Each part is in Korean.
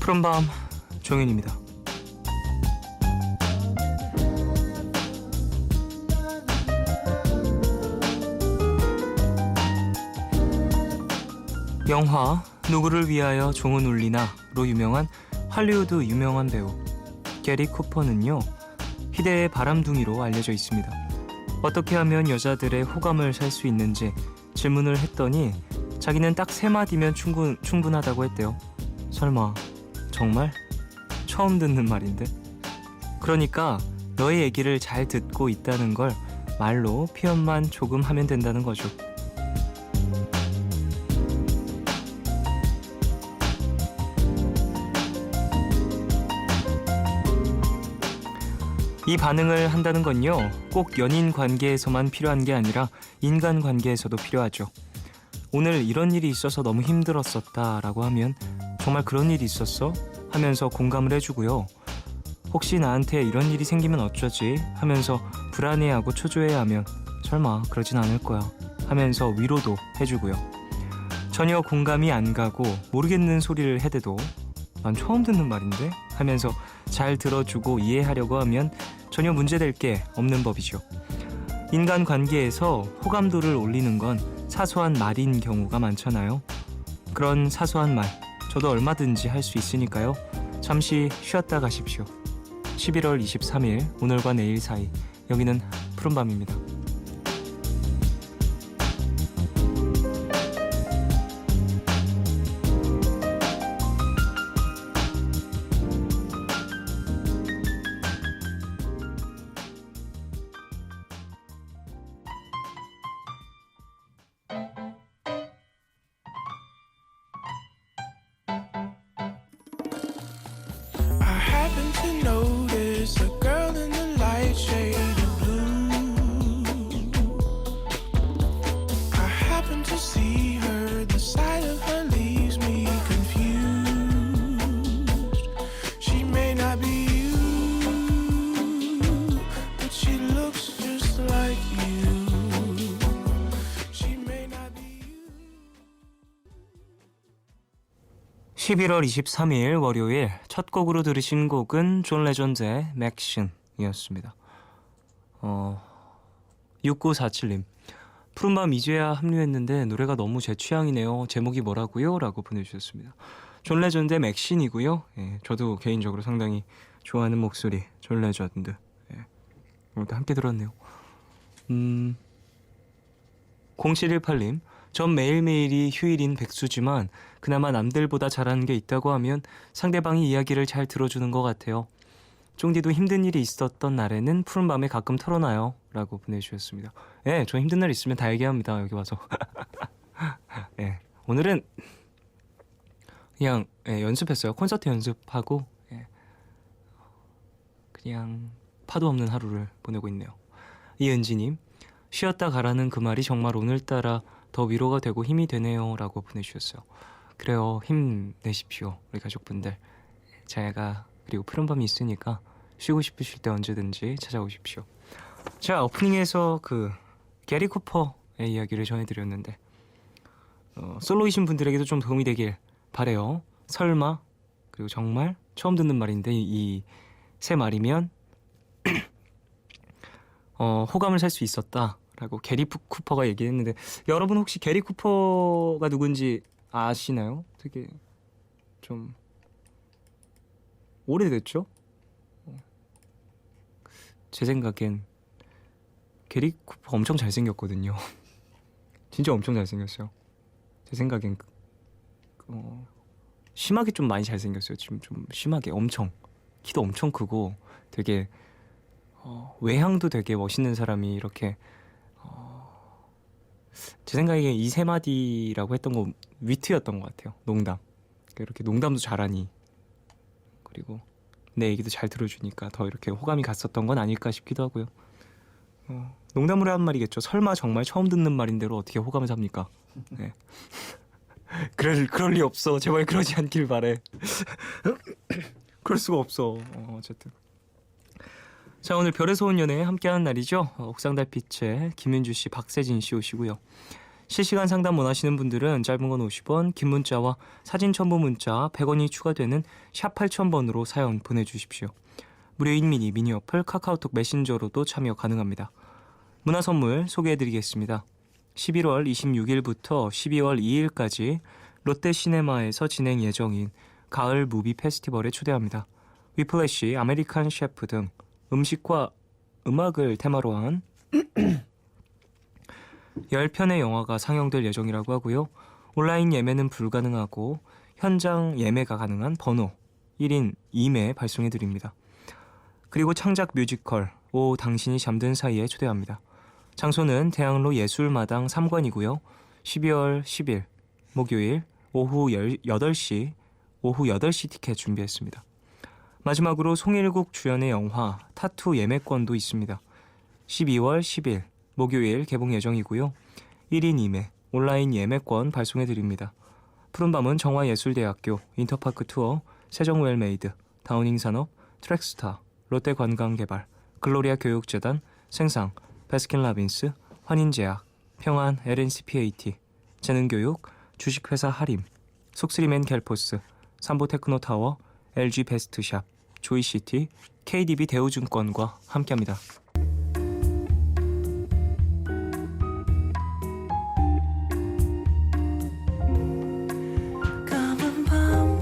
푸른밤 종현입니다. 영화 누구를 위하여 종은 울리나로 유명한 할리우드 유명한 배우 게리 쿠퍼는요, 희대의 바람둥이로 알려져 있습니다. 어떻게 하면 여자들의 호감을 살 수 있는지 질문을 했더니 자기는 딱 3마디면 충분하다고 했대요. 설마 정말? 처음 듣는 말인데? 그러니까 너의 얘기를 잘 듣고 있다는 걸 말로 표현만 조금 하면 된다는 거죠. 이 반응을 한다는 건요, 꼭 연인 관계에서만 필요한 게 아니라 인간 관계에서도 필요하죠. 오늘 이런 일이 있어서 너무 힘들었었다 라고 하면 정말 그런 일이 있었어? 하면서 공감을 해주고요. 혹시 나한테 이런 일이 생기면 어쩌지? 하면서 불안해하고 초조해하면 설마 그러진 않을 거야 하면서 위로도 해주고요. 전혀 공감이 안 가고 모르겠는 소리를 해대도 난 처음 듣는 말인데? 하면서 잘 들어주고 이해하려고 하면 전혀 문제될 게 없는 법이죠. 인간 관계에서 호감도를 올리는 건 사소한 말인 경우가 많잖아요. 그런 사소한 말, 저도 얼마든지 할 수 있으니까요. 잠시 쉬었다 가십시오. 11월 23일, 오늘과 내일 사이, 여기는 푸른밤입니다. I happen to notice a girl in the light shade of blue. I happen to see her, the sight of her leaves me confused. She may not be you, but she looks just like you. She may not be you. 11월 23일 월요일 첫 곡으로 들으신 곡은 존 레전드의 맥신이었습니다. 6947님, 푸른밤 이제야 합류했는데 노래가 너무 제 취향이네요. 제목이 뭐라고요? 라고 보내주셨습니다. 존 레전드의 맥신이고요. 예, 저도 개인적으로 상당히 좋아하는 목소리 존 레전드. 예, 오늘도 함께 들었네요. 0718님, 전 매일매일이 휴일인 백수지만 그나마 남들보다 잘하는 게 있다고 하면 상대방이 이야기를 잘 들어주는 것 같아요. 쫑디도 힘든 일이 있었던 날에는 푸른밤에 가끔 털어놔요. 라고 보내주셨습니다. 예, 저 힘든 날 있으면 다 얘기합니다. 여기 와서. 예, 오늘은 그냥 연습했어요. 콘서트 연습하고 그냥 파도 없는 하루를 보내고 있네요. 이은지님, 쉬었다 가라는 그 말이 정말 오늘따라 더 위로가 되고 힘이 되네요. 라고 보내주셨어요. 그래요, 힘내십시오. 우리 가족분들. 제가 그리고 푸른밤이 있으니까 쉬고 싶으실 때 언제든지 찾아오십시오. 자, 오프닝에서 게리 쿠퍼의 이야기를 전해드렸는데 솔로이신 분들에게도 좀 도움이 되길 바래요. 설마, 그리고 정말 처음 듣는 말인데 이 세 말이면 호감을 살 수 있었다 라고 게리 쿠퍼가 얘기했는데, 여러분 혹시 게리 쿠퍼가 누군지 아시나요? 되게 좀 오래됐죠? 제 생각엔 게리 쿠퍼 엄청 잘생겼거든요. 진짜 엄청 잘생겼어요. 제 생각엔 심하게 좀 많이 잘생겼어요. 지금 좀 심하게 엄청, 키도 엄청 크고 되게 외향도 되게 멋있는 사람이 이렇게 제 생각에 이 3마디라고 했던 거 위트였던 것 같아요. 농담. 이렇게 농담도 잘하니, 그리고 내 얘기도 잘 들어주니까 더 이렇게 호감이 갔었던 건 아닐까 싶기도 하고요. 농담으로 한 말이겠죠. 설마 정말 처음 듣는 말인대로 어떻게 호감을 삽니까? 네. 그럴 리 없어. 제발 그러지 않길 바래. 그럴 수가 없어. 어쨌든. 자, 오늘 별에서 온 연애 함께하는 날이죠. 옥상달빛의 김윤주 씨, 박세진 씨 오시고요. 실시간 상담 원하시는 분들은 짧은 건 50원, 긴 문자와 사진 첨부 문자 100원이 추가되는 샵 8000번으로 사연 보내주십시오. 무료인 미니 어플 카카오톡 메신저로도 참여 가능합니다. 문화 선물 소개해드리겠습니다. 11월 26일부터 12월 2일까지 롯데시네마에서 진행 예정인 가을 무비 페스티벌에 초대합니다. 위플래시, 아메리칸 셰프 등 음식과 음악을 테마로 한 10편의 영화가 상영될 예정이라고 하고요. 온라인 예매는 불가능하고 현장 예매가 가능한 번호 1인 2매 발송해드립니다. 그리고 창작 뮤지컬 오 당신이 잠든 사이에 초대합니다. 장소는 대학로 예술마당 3관이고요. 12월 10일 목요일 오후 8시 티켓 준비했습니다. 마지막으로 송일국 주연의 영화 타투 예매권도 있습니다. 12월 10일 목요일 개봉 예정이고요. 1인 2매 온라인 예매권 발송해드립니다. 푸른밤은 정화예술대학교, 인터파크 투어, 세정웰메이드, 다우닝산업, 트랙스타, 롯데관광개발, 글로리아 교육재단, 생상, 베스킨라빈스, 환인제약, 평안 LNCPAT, 재능교육, 주식회사 하림, 속쓰리맨 갤포스, 삼보테크노타워, LG 베스트샵, 조이시티, KDB 대우증권과 함께합니다. 까만 밤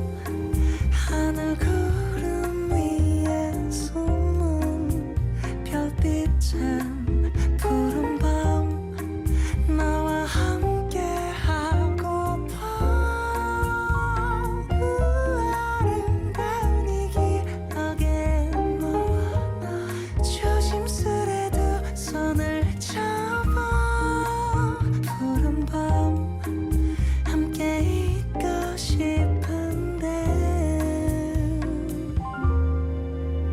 하늘 구름 위에 숨은 별빛은 푸른 밤 나와 함께 하고파 아름다운 이 기억에 너와 나 조심스레 두 손을 잡아 푸른 밤 함께 있고 싶은데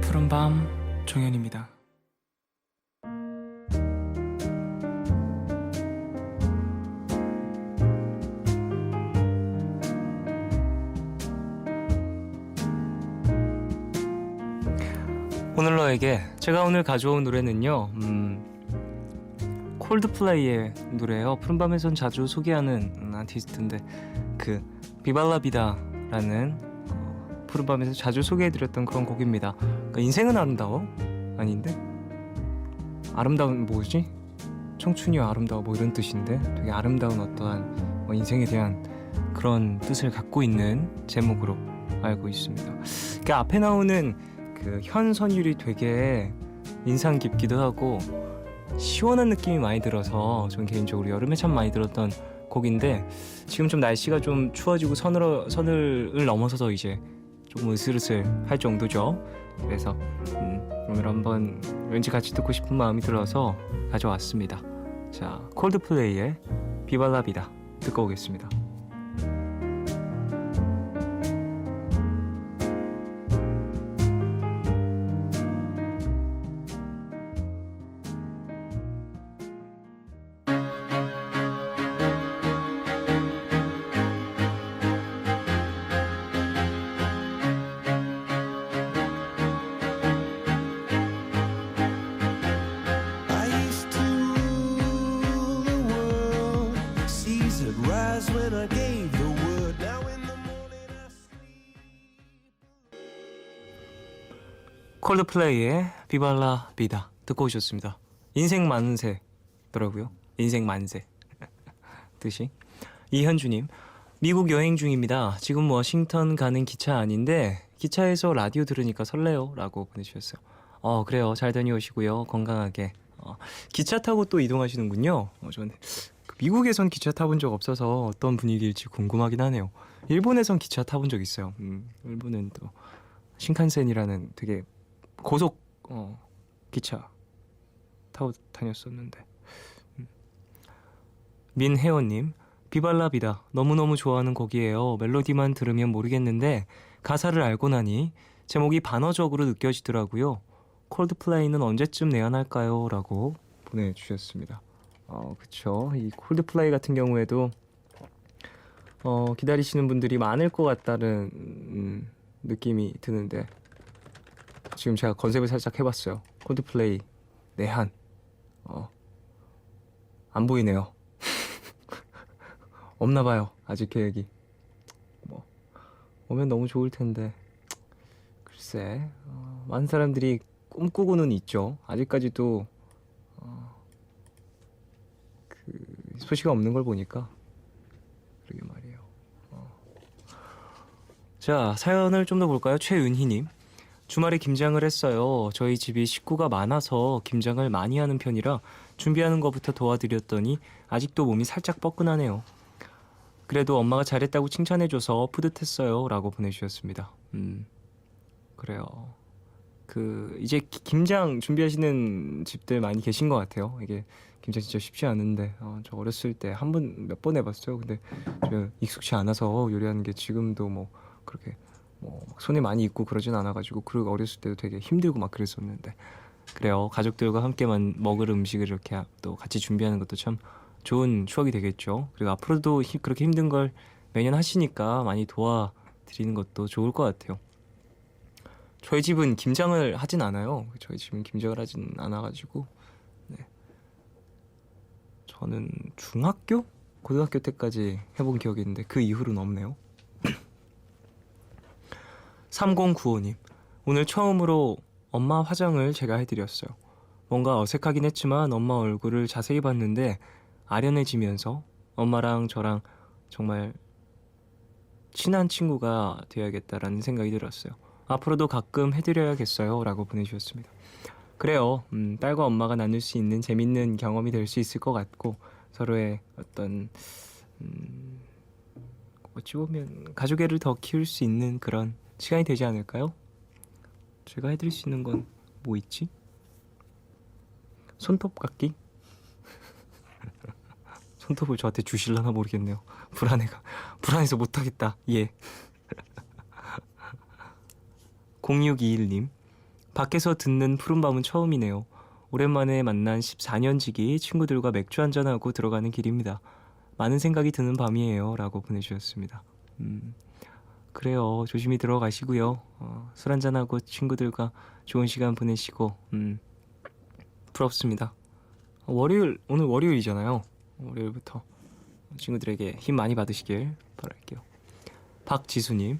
푸른밤 종현입니다. 오늘 너에게 제가 오늘 가져온 노래는요 콜드플레이의 노래예요. 푸른밤에선 자주 소개하는 아티스트인데 그 비발라비다라는 푸른밤에서 자주 소개해드렸던 그런 곡입니다. 그러니까 인생은 아름다워? 아닌데? 아름다운 뭐지? 청춘이와 아름다워 뭐 이런 뜻인데 되게 아름다운 어떠한 인생에 대한 그런 뜻을 갖고 있는 제목으로 알고 있습니다. 그 앞에 나오는 그 현선율이 되게 인상 깊기도 하고 시원한 느낌이 많이 들어서 전 개인적으로 여름에 참 많이 들었던 곡인데 지금 좀 날씨가 좀 추워지고 서늘을 넘어서서 이제 좀 으슬으슬 할 정도죠. 그래서 오늘 한번 왠지 같이 듣고 싶은 마음이 들어서 가져왔습니다. 자, 콜드플레이의 비발라비다 듣고 오겠습니다. I used to rule the world. Seas would rise when I gave the word. Now in the morning I sleep. 콜드플레이의 비발라비다 듣고 오셨습니다. 인생 만세더라고요. 인생 만세 뜻이. 이현주님, 미국 여행 중입니다. 지금 워싱턴 가는 기차 아닌데 기차에서 라디오 들으니까 설레요 라고 보내주셨어요. 그래요. 잘 다녀오시고요. 건강하게. 기차 타고 또 이동하시는군요. 저는 미국에선 기차 타본 적 없어서 어떤 분위기일지 궁금하긴 하네요. 일본에선 기차 타본 적 있어요. 일본은 또 신칸센이라는 되게 고속 기차 타고 다녔었는데. 민혜원님, 비발라비다 너무너무 좋아하는 곡이에요. 멜로디만 들으면 모르겠는데 가사를 알고 나니 제목이 반어적으로 느껴지더라고요. 콜드플레이는 언제쯤 내한할까요? 라고 보내주셨습니다. 그쵸. 이 콜드플레이 같은 경우에도 기다리시는 분들이 많을 것 같다는 느낌이 드는데 지금 제가 컨셉을 살짝 해봤어요. 콜드플레이 내한 안 보이네요. 없나 봐요. 아직 계획이. 뭐 오면 너무 좋을 텐데. 글쎄, 많은 사람들이 꿈꾸고는 있죠. 아직까지도 그 소식이 없는 걸 보니까. 그러게 말이에요. 자, 사연을 좀 더 볼까요? 최은희님. 주말에 김장을 했어요. 저희 집이 식구가 많아서 김장을 많이 하는 편이라 준비하는 것부터 도와드렸더니 아직도 몸이 살짝 뻐근하네요. 그래도 엄마가 잘했다고 칭찬해줘서 뿌듯했어요. 라고 보내주셨습니다. 그래요. 이제 김장 준비하시는 집들 많이 계신 것 같아요. 이게 김장 진짜 쉽지 않은데, 저 어렸을 때 몇 번 해봤어요. 근데 저 익숙치 않아서 요리하는 게 지금도 뭐 그렇게 막 손에 많이 익고 그러진 않아가지고, 그리고 어렸을 때도 되게 힘들고 막 그랬었는데. 그래요. 가족들과 함께만 먹을 음식을 이렇게 또 같이 준비하는 것도 참 좋은 추억이 되겠죠. 그리고 앞으로도 그렇게 힘든 걸 매년 하시니까 많이 도와드리는 것도 좋을 것 같아요. 저희 집은 김장을 하진 않아요. 저희 집은 김장을 하진 않아가지고, 네. 저는 중학교? 고등학교 때까지 해본 기억이 있는데 그 이후로는 없네요. 3095님. 오늘 처음으로 엄마 화장을 제가 해드렸어요. 뭔가 어색하긴 했지만 엄마 얼굴을 자세히 봤는데 아련해지면서 엄마랑 저랑 정말 친한 친구가 되어야겠다라는 생각이 들었어요. 앞으로도 가끔 해드려야겠어요. 라고 보내주셨습니다. 그래요. 딸과 엄마가 나눌 수 있는 재밌는 경험이 될 수 있을 것 같고, 서로의 어떤 어찌 보면 가족애를 더 키울 수 있는 그런 시간이 되지 않을까요? 제가 해드릴 수 있는 건 뭐 있지? 손톱 깎기? 손톱을 저한테 주실라나 모르겠네요. 불안해서 못하겠다. 예. 0621님. 밖에서 듣는 푸른밤은 처음이네요. 오랜만에 만난 14년지기 친구들과 맥주 한잔하고 들어가는 길입니다. 많은 생각이 드는 밤이에요. 라고 보내주셨습니다. 그래요. 조심히 들어가시고요. 술 한잔하고 친구들과 좋은 시간 보내시고, 부럽습니다. 오늘 월요일이잖아요. 월요일부터 친구들에게 힘 많이 받으시길 바랄게요. 박지수님.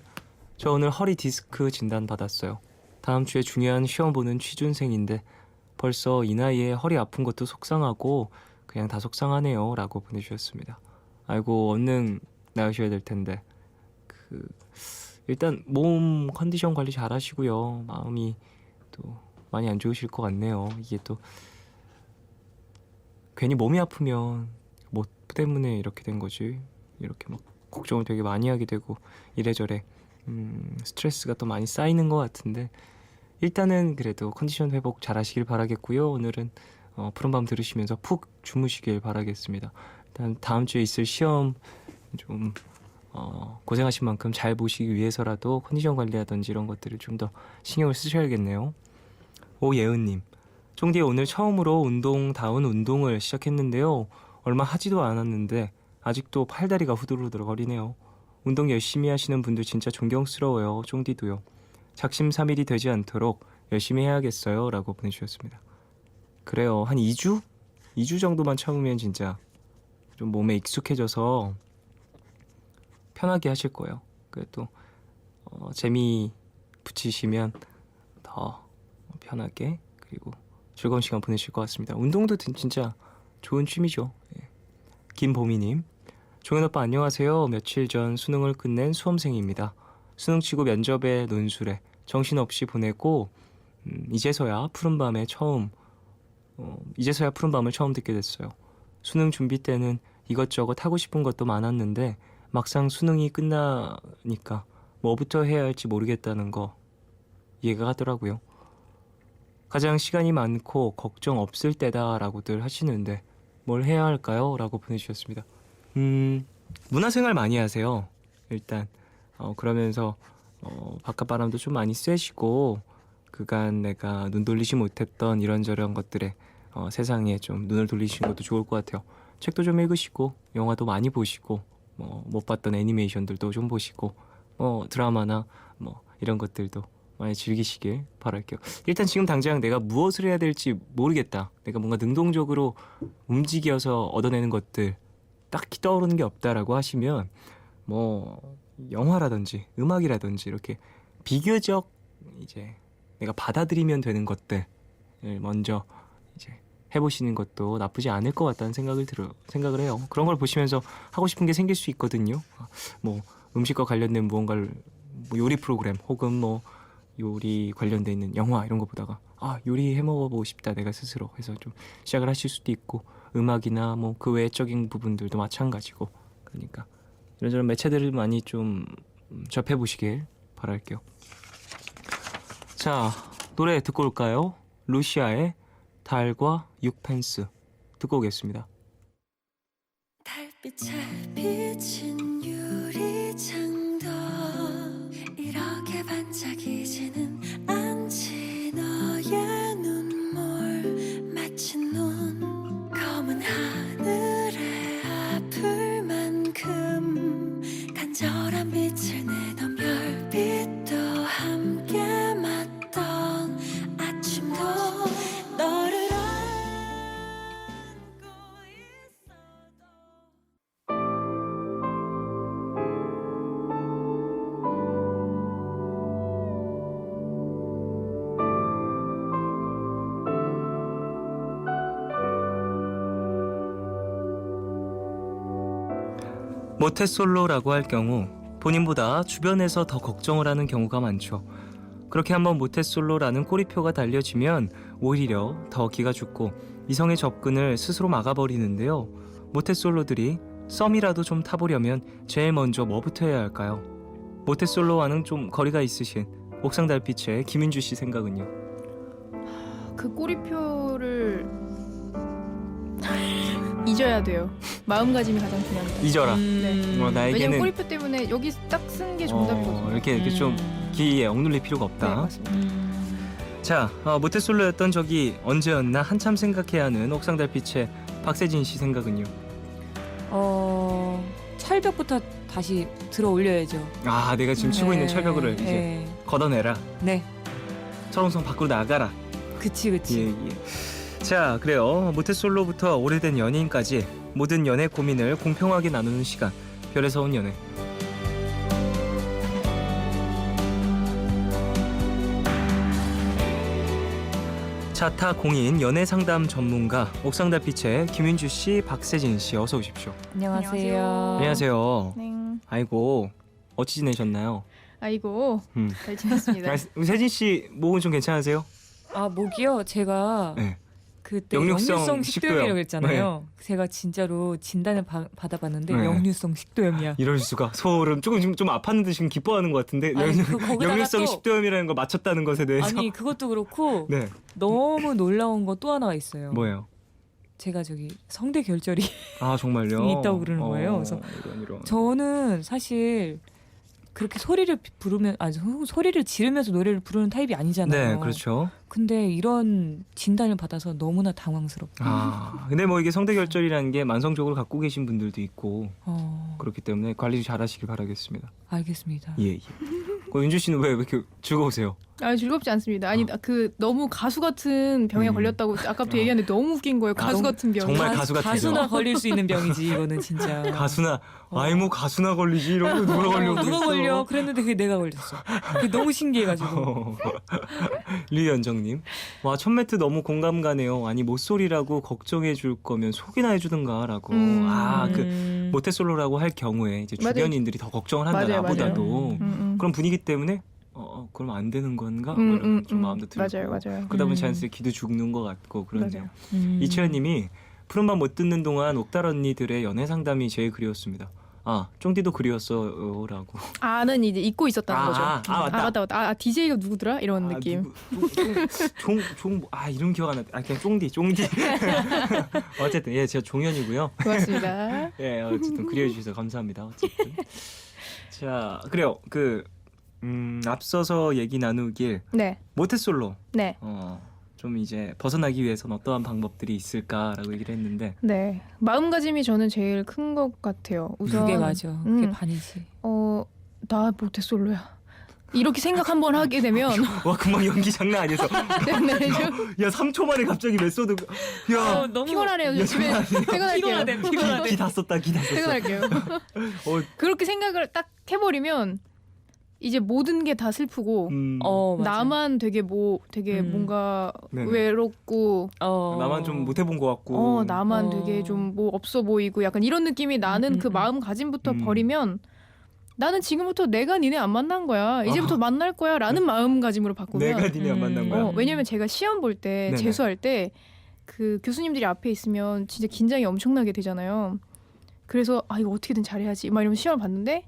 저 오늘 허리 디스크 진단 받았어요. 다음 주에 중요한 시험 보는 취준생인데 벌써 이 나이에 허리 아픈 것도 속상하고 그냥 다 속상하네요. 라고 보내주셨습니다. 아이고, 얼른 나으셔야 될 텐데. 일단 몸 컨디션 관리 잘 하시고요. 마음이 또 많이 안 좋으실 것 같네요. 이게 또 괜히 몸이 아프면 뭐 때문에 이렇게 된 거지, 이렇게 막 걱정을 되게 많이 하게 되고 이래저래 스트레스가 또 많이 쌓이는 것 같은데, 일단은 그래도 컨디션 회복 잘 하시길 바라겠고요. 오늘은 푸른밤 들으시면서 푹 주무시길 바라겠습니다. 일단 다음 주에 있을 시험 좀 고생하신 만큼 잘 보시기 위해서라도 컨디션 관리하든지 이런 것들을 좀 더 신경을 쓰셔야겠네요. 오예은님. 쫑디 오늘 처음으로 운동다운 운동을 시작했는데요. 얼마 하지도 않았는데 아직도 팔다리가 후들후들거리네요. 운동 열심히 하시는 분들 진짜 존경스러워요. 쫑디도요. 작심삼일이 되지 않도록 열심히 해야겠어요. 라고 보내주셨습니다. 그래요. 한 2주? 2주 정도만 참으면 진짜 좀 몸에 익숙해져서 편하게 하실 거예요. 그래도 재미 붙이시면 더 편하게 그리고 즐거운 시간 보내실 것 같습니다. 운동도 진짜 좋은 취미죠. 예. 김보미님. 종현 오빠 안녕하세요. 며칠 전 수능을 끝낸 수험생입니다. 수능 치고 면접에 논술에 정신없이 보내고 이제서야 푸른밤을 처음 듣게 됐어요. 수능 준비 때는 이것저것 하고 싶은 것도 많았는데 막상 수능이 끝나니까 뭐부터 해야 할지 모르겠다는 거 이해가 가더라고요. 가장 시간이 많고 걱정 없을 때다라고들 하시는데 뭘 해야 할까요? 라고 보내주셨습니다. 문화생활 많이 하세요. 일단 그러면서 바깥바람도 좀 많이 쐬시고 그간 내가 눈 돌리지 못했던 이런저런 것들에 세상에 좀 눈을 돌리시는 것도 좋을 것 같아요. 책도 좀 읽으시고 영화도 많이 보시고 못 봤던 애니메이션들도 좀 보시고 드라마나 이런 것들도 많이 즐기시길 바랄게요. 일단 지금 당장 내가 무엇을 해야 될지 모르겠다. 내가 뭔가 능동적으로 움직여서 얻어내는 것들 딱히 떠오르는 게 없다라고 하시면 뭐 영화라든지 음악이라든지 이렇게 비교적 이제 내가 받아들이면 되는 것들을 먼저 이제 해보시는 것도 나쁘지 않을 것 같다는 생각을 해요. 그런 걸 보시면서 하고 싶은 게 생길 수 있거든요. 뭐 음식과 관련된 무언가를 뭐 요리 프로그램 혹은 뭐 요리 관련돼 있는 영화 이런 거 보다가 요리 해먹어보고 싶다 내가 스스로 해서 좀 시작을 하실 수도 있고 음악이나 뭐 그 외적인 부분들도 마찬가지고 그러니까 이런저런 매체들을 많이 좀 접해보시길 바랄게요. 자, 노래 듣고 올까요? 루시아의 달과 6펜스 듣고 오겠습니다. 달빛에 비친 유리창도 이렇게 반짝이지는 않지. 너의 눈물 마치 눈 검은 하늘에 아플 만큼 간절한 빛을 내던 별빛도 함께 맞던 아침도 너를 안고 있어도 모태솔로라고 할 경우 본인보다 주변에서 더 걱정을 하는 경우가 많죠. 그렇게 한번 모태솔로라는 꼬리표가 달려지면 오히려 더 기가 죽고 이성의 접근을 스스로 막아버리는데요. 모태솔로들이 썸이라도 좀 타보려면 제일 먼저 뭐부터 해야 할까요? 모태솔로와는 좀 거리가 있으신 옥상달빛의 김윤주 씨 생각은요? 그 꼬리표를 잊어야 돼요. 마음가짐이 가장 중요합니다. 잊어라. 네. 나에게는 왜냐면 꼬리표 때문에 여기 딱 쓴 게 정답이거든요. 이렇게 좀 기에 억눌릴 필요가 네, 없다. 맞습니다. 자, 모태솔로였던 적이 언제였나 한참 생각해야 하는 옥상달빛의 박세진 씨 생각은요? 철벽부터 다시 들어 올려야죠. 내가 지금 치고 있는 네, 철벽을 이제 네. 걷어내라. 네. 철옹성 밖으로 나가라. 그치. 예. 자, 그래요. 모태솔로부터 오래된 연인까지 모든 연애 고민을 공평하게 나누는 시간. 별에서 온 연애. 자타 공인 연애 상담 전문가 옥상달빛의 김윤주 씨, 박세진 씨 어서 오십시오. 안녕하세요. 안녕하세요. 네. 아이고 어찌 지내셨나요? 아이고 음. 잘 지냈습니다. 세진 씨 목은 좀 괜찮으세요? 목이요. 제가 네. 그때 역류성 역류성 식도염. 식도염이라고 했잖아요. 제가 진짜로 진단을 받아봤는데 네. 역류성 식도염이야. 이럴 수가. 소름 조금 좀 아팠는데 지금 기뻐하는 것 같은데 거기다가 역류성 또- 식도염이라는 거 맞췄다는 것에 대해서 아니 그것도 그렇고 네 너무 놀라운 거 또 하나가 있어요. 뭐예요? 제가 저기 성대 결절이 정말요? 있다고 그러는 거예요. 그래서 이런. 저는 사실 그렇게 소리를 소리를 지르면서 노래를 부르는 타입이 아니잖아요. 네, 그렇죠. 근데 이런 진단을 받아서 너무나 당황스럽고. 근데 뭐 이게 성대 결절이라는 게 만성적으로 갖고 계신 분들도 있고 그렇기 때문에 관리 잘하시길 바라겠습니다. 알겠습니다. 예. 윤주 씨는 왜 이렇게 즐거우세요? 즐겁지 않습니다. 아니 그 너무 가수 같은 병에 걸렸다고 아까부터 얘기하는데 너무 웃긴 거예요. 가수 같은 병. 정말 가수 같아요. 가수나 걸릴 수 있는 병이지 이거는 진짜. 가수나 뭐 가수나 걸리지 이러고 누가 걸려? 누가 걸려? 그랬는데 그게 내가 걸렸어. 그게 너무 신기해가지고. 류연정님, 와 첫 멘트 너무 공감 가네요. 아니 모쏠이라고 걱정해 줄 거면 속이나 해주든가라고. 그 모태솔로라고 할 경우에 이제 맞아요. 주변인들이 더 걱정을 한다 맞아요, 나보다도 그런 분위기 때문에 그럼 안 되는 건가? 뭐 이런 좀 마음도 들고. 맞아요. 그러다 보면 자연스레 기도 죽는 것 같고 그러네요. 이채연님이 푸른밤 못 듣는 동안 옥달 언니들의 연애 상담이 제일 그리웠습니다. 쫑디도 그리웠어요라고. 는 이제 잊고 있었다는 거죠. 맞다. DJ가 누구더라? 이런 느낌. 이름 기억 안 나. 그냥 쫑디. 어쨌든 제가 종현이고요. 고맙습니다. 어쨌든 그려주셔서 감사합니다. 어쨌든 자, 그래요. 앞서서 얘기 나누길 네. 모태솔로. 네. 좀 이제 벗어나기 위해서는 어떠한 방법들이 있을까라고 얘기를 했는데. 네. 마음가짐이 저는 제일 큰 것 같아요. 우선 그게 맞아. 그게 반이지. 나 모태솔로야. 이렇게 생각 한번 하게 되면 와 금방 연기 장난 아니어서 네, 야 3초 만에 갑자기 메소드 야 너무 피곤하네요. 저 집에 퇴근할게요. 피곤하대. 기 다 썼다. 퇴근할게요. 어, 그렇게 생각을 딱 해버리면 이제 모든 게 다 슬프고 맞아. 나만 되게 뭔가 네네. 외롭고 나만 좀 못 해본 것 같고. 나만 되게 좀 뭐 없어 보이고 약간 이런 느낌이 나는 그 마음가짐부터 버리면 나는 지금부터 내가 니네 안 만난 거야. 이제부터 만날 거야. 라는 마음가짐으로 바꾸면 내가 니네 안 만난 거야. 왜냐면 제가 시험 볼 때 네네. 재수할 때 그 교수님들이 앞에 있으면 진짜 긴장이 엄청나게 되잖아요. 그래서 이거 어떻게든 잘해야지 막 이러면서 시험을 봤는데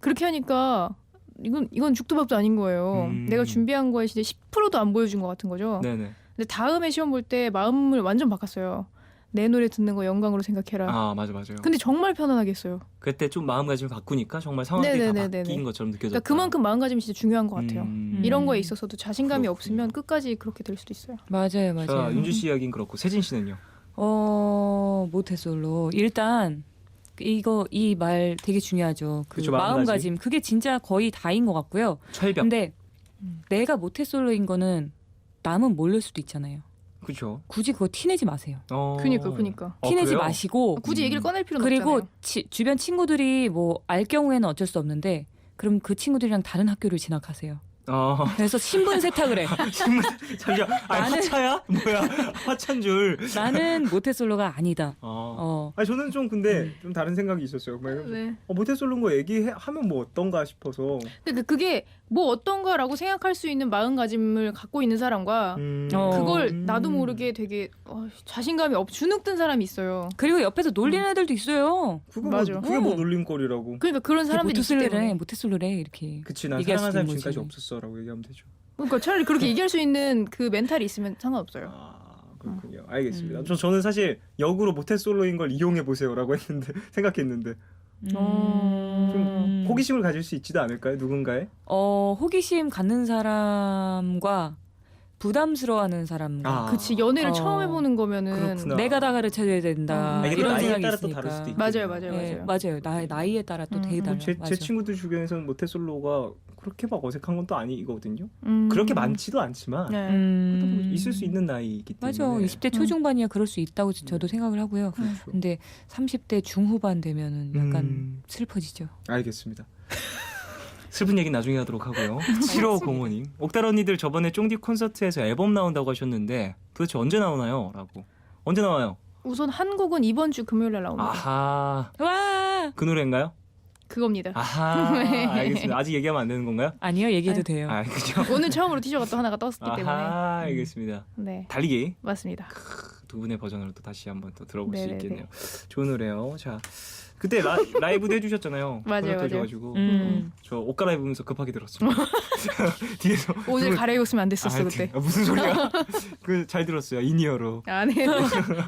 그렇게 하니까 이건 죽도 밥도 아닌 거예요. 내가 준비한 거에 진짜 10%도 안 보여준 것 같은 거죠. 네네. 근데 다음에 시험 볼 때 마음을 완전 바꿨어요. 내 노래 듣는 거 영광으로 생각해라. 아 맞아요. 근데 정말 편안하게 했어요. 그때 좀 마음가짐을 바꾸니까 정말 상황들이 다 네네네네네. 바뀐 것처럼 느껴졌다. 그러니까 그만큼 마음가짐이 진짜 중요한 것 같아요. 이런 거에 음. 있어서도 자신감이 그렇군요. 없으면 끝까지 그렇게 될 수도 있어요. 맞아요. 자 윤주 씨 이야기는 그렇고 세진 씨는요? 모태솔로 일단 이 말 되게 중요하죠. 그 그쵸, 마음가짐 그게 진짜 거의 다인 것 같고요. 철벽. 근데 내가 모태솔로인 거는 남은 모를 수도 있잖아요. 그렇죠. 굳이 그거 티내지 마세요. 그니까. 티내지 그래요? 마시고 굳이 얘기를 꺼낼 필요는 그리고 없잖아요. 주변 친구들이 뭐 알 경우에는 어쩔 수 없는데 그럼 그 친구들이랑 다른 학교를 진학하세요. 그래서 신분 세탁을 해. 잠시만. 화차야? 뭐야? 화찬 줄. 나는 모태솔로가 아니다. 아니 저는 좀 근데 좀 다른 생각이 있었어요. 네. 모태솔로인 거 얘기하면 뭐 어떤가 싶어서. 근데 그게 뭐 어떤가라고 생각할 수 있는 마음가짐을 갖고 있는 사람과 그걸 나도 모르게 되게 자신감이 주눅든 사람이 있어요. 그리고 옆에서 놀리는 애들도 있어요. 맞아. 그게 뭐 놀림거리라고. 그러니까 그런 사람들이 있기 때문에. 모태솔로래 이렇게. 그치 난 얘기할 사랑한 수 사람 있는 지금까지 거지. 없었어라고 얘기하면 되죠. 그러니까 차라리 그렇게 얘기할 수 있는 그 멘탈이 있으면 상관없어요. 그렇군요. 알겠습니다. 저는 사실 역으로 모태솔로인 걸 이용해 보세요라고 했는데 생각했는데 좀 호기심을 가질 수 있지도 않을까요? 누군가에? 호기심 갖는 사람과 부담스러워하는 사람과 그치 연애를 처음 해보는 거면은 그렇구나. 내가 다 가르쳐줘야 된다. 이게 또 이런 나이에 생각이 따라 또 있으니까. 다를 수도 있고. 맞아요. 나이에 따라 또 되게 달라. 제 맞아. 친구들 주변에서는 모태솔로가 그렇게 막 어색한 건 또 아니거든요. 그렇게 많지도 않지만 네. 있을 수 있는 나이이기 때문에. 맞아. 20대 초중반이야 그럴 수 있다고 저도 생각을 하고요. 그렇죠. 근데 30대 중후반 되면은 약간 슬퍼지죠. 알겠습니다. 슬픈 얘기 나중에 하도록 하고요. 7505님. 옥달 언니들 저번에 쫑디 콘서트에서 앨범 나온다고 하셨는데 도대체 언제 나오나요? 라고. 언제 나와요? 우선 한 곡은 이번 주 금요일날 나옵니다. 아하. 와! 그 노래인가요? 그겁니다. 아하. 네. 알겠습니다. 아직 얘기하면 안 되는 건가요? 아니요, 얘기해도 돼요. 그죠? 오늘 처음으로 티저가 또 하나가 떴기 때문에. 아하. 알겠습니다. 네, 달리기. 맞습니다. 두 분의 버전으로 또 다시 한번 또 들어볼 네네네. 수 있겠네요. 좋은 노래요. 자, 그때 라이브도 해주셨잖아요. 맞아요. 해줘가지고 저 옷 갈아입으면서 급하게 들었습니다. 뒤에서 옷을 누구- 갈아입었으면 안 됐었어 그때. 무슨 소리야? 그 잘 들었어요. 인이어로. 네.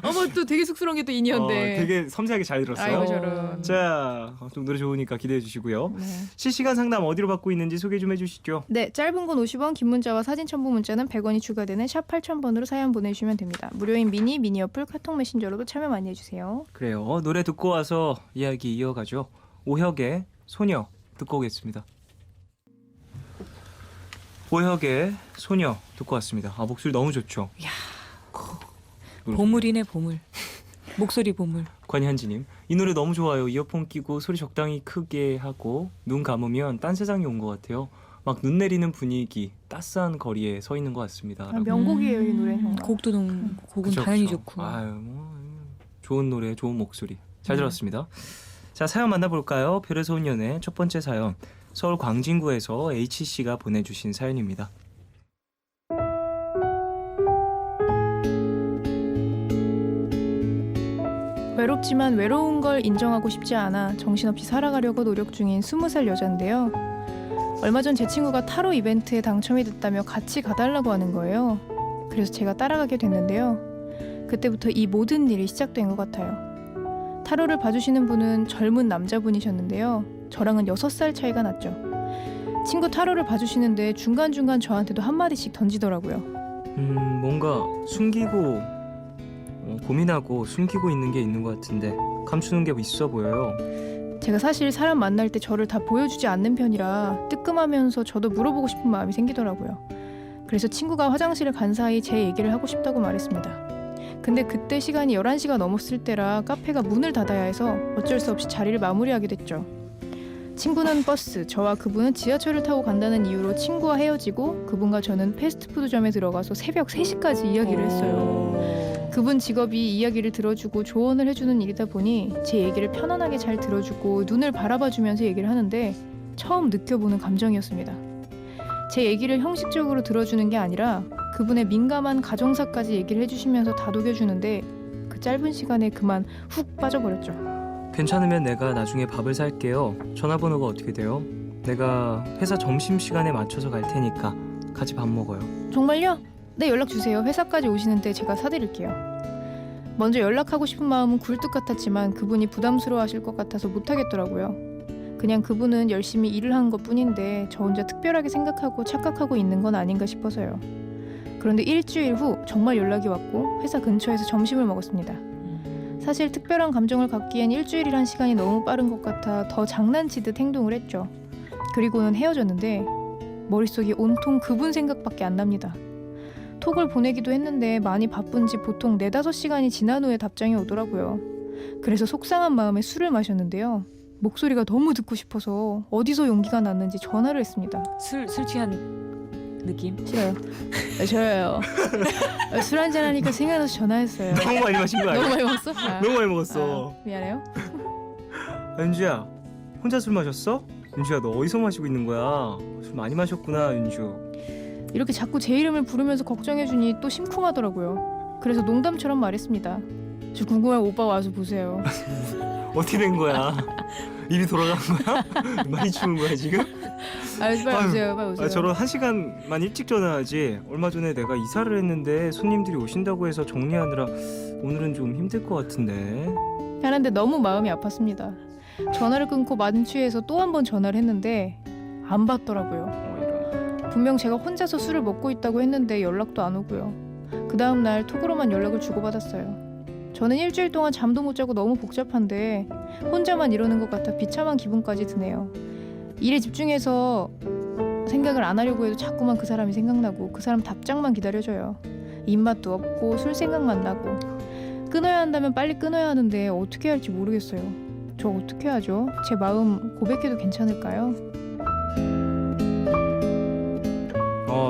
어머 또 되게 쑥스러운 게 또 인이었는데. 되게 섬세하게 잘 들었어요. 아이고 저런. 자, 좀 노래 좋으니까 기대해 주시고요. 네. 실시간 상담 어디로 받고 있는지 소개 좀 해주시죠. 네, 짧은 건 50원, 긴 문자와 사진 첨부 문자는 100원이 추가되는 샵 8000번으로 사연 보내주시면 됩니다. 무료인 미니 어플, 카톡 메신저로도 참여 많이 해주세요. 그래요. 노래 듣고 와서 이야기 이어가죠. 오혁의 소녀 듣고 오겠습니다. 오혁의 소녀 듣고 왔습니다. 목소리 너무 좋죠. 보물이네, 보물. 목소리 보물. 관현지님, 이 노래 너무 좋아요. 이어폰 끼고 소리 적당히 크게 하고 눈 감으면 딴 세상에 온 것 같아요. 막 눈 내리는 분위기, 따스한 거리에 서 있는 것 같습니다. 명곡이에요 이 노래. 정말. 곡도 너무 곡은 그쵸, 당연히 그쵸. 좋고. 좋은 노래, 좋은 목소리. 잘 들었습니다. 자, 사연 만나볼까요? 별의 소년의 첫 번째 사연. 서울 광진구에서 H씨가 보내주신 사연입니다. 외롭지만 외로운 걸 인정하고 싶지 않아 정신없이 살아가려고 노력 중인 20살 여잔데요. 얼마 전 제 친구가 타로 이벤트에 당첨이 됐다며 같이 가달라고 하는 거예요. 그래서 제가 따라가게 됐는데요. 그때부터 이 모든 일이 시작된 것 같아요. 타로를 봐주시는 분은 젊은 남자분이셨는데요. 저랑은 6살 차이가 났죠. 친구 타로를 봐주시는데 중간중간 저한테도 한마디씩 던지더라고요. 뭔가 숨기고 고민하고 숨기고 있는 게 있는 것 같은데 감추는 게 있어 보여요. 제가 사실 사람 만날 때 저를 다 보여주지 않는 편이라 뜨끔하면서 저도 물어보고 싶은 마음이 생기더라고요. 그래서 친구가 화장실을 간 사이 제 얘기를 하고 싶다고 말했습니다. 근데 그때 시간이 11시가 넘었을 때라 카페가 문을 닫아야 해서 어쩔 수 없이 자리를 마무리하게 됐죠. 친구는 버스, 저와 그분은 지하철을 타고 간다는 이유로 친구와 헤어지고 그분과 저는 패스트푸드점에 들어가서 새벽 3시까지 이야기를 했어요. 그분 직업이 이야기를 들어주고 조언을 해주는 일이다 보니 제 얘기를 편안하게 잘 들어주고 눈을 바라봐주면서 얘기를 하는데 처음 느껴보는 감정이었습니다. 제 얘기를 형식적으로 들어주는 게 아니라 그분의 민감한 가정사까지 얘기를 해주시면서 다독여주는데 그 짧은 시간에 그만 훅 빠져버렸죠. 괜찮으면 내가 나중에 밥을 살게요. 전화번호가 어떻게 돼요? 내가 회사 점심시간에 맞춰서 갈 테니까 같이 밥 먹어요. 정말요? 네, 연락 주세요. 회사까지 오시는데 제가 사드릴게요. 먼저 연락하고 싶은 마음은 굴뚝 같았지만 그분이 부담스러워하실 것 같아서 못하겠더라고요. 그냥 그분은 열심히 일을 한 것뿐인데 저 혼자 특별하게 생각하고 착각하고 있는 건 아닌가 싶어서요. 그런데 일주일 후 정말 연락이 왔고 회사 근처에서 점심을 먹었습니다. 사실 특별한 감정을 갖기엔 일주일이란 시간이 너무 빠른 것 같아 더 장난치듯 행동을 했죠. 그리고는 헤어졌는데 머릿속이 온통 그분 생각밖에 안 납니다. 톡을 보내기도 했는데 많이 바쁜지 보통 4-5시간이 지난 후에 답장이 오더라고요. 그래서 속상한 마음에 술을 마셨는데요. 목소리가 너무 듣고 싶어서 어디서 용기가 났는지 전화를 했습니다. 술 취한 느낌? 싫어요. 저요. 술 한잔 하니까 생각나서 전화했어요. 너무 많이 마신 거 너무 아니야? 많이 먹었어? 아, 너무 많이 먹었어. 미안해요. 윤주야, 혼자 술 마셨어? 윤주야, 너 어디서 마시고 있는 거야? 술 많이 마셨구나, 윤주. 이렇게 자꾸 제 이름을 부르면서 걱정해주니 또 심쿵하더라고요. 그래서 농담처럼 말했습니다. 저 궁금해 오빠 와서 보세요. 어떻게 된 거야? 입이 돌아간 거야? 많이 추운 거야 지금? 빨리 오세요. 빨리 오세요. 저런 1시간만 일찍 전화하지. 얼마 전에 내가 이사를 했는데 손님들이 오신다고 해서 정리하느라 오늘은 좀 힘들 것 같은데. 하는데 너무 마음이 아팠습니다. 전화를 끊고 만취해서 또 한 번 전화를 했는데 안 받더라고요. 분명 제가 혼자서 술을 먹고 있다고 했는데 연락도 안 오고요. 그 다음 날 톡으로만 연락을 주고받았어요. 저는 일주일 동안 잠도 못 자고 너무 복잡한데 혼자만 이러는 것 같아 비참한 기분까지 드네요. 일에 집중해서 생각을 안 하려고 해도 자꾸만 그 사람이 생각나고 그 사람 답장만 기다려져요. 입맛도 없고 술 생각만 나고 끊어야 한다면 빨리 끊어야 하는데 어떻게 할지 모르겠어요. 저 어떻게 하죠? 제 마음 고백해도 괜찮을까요?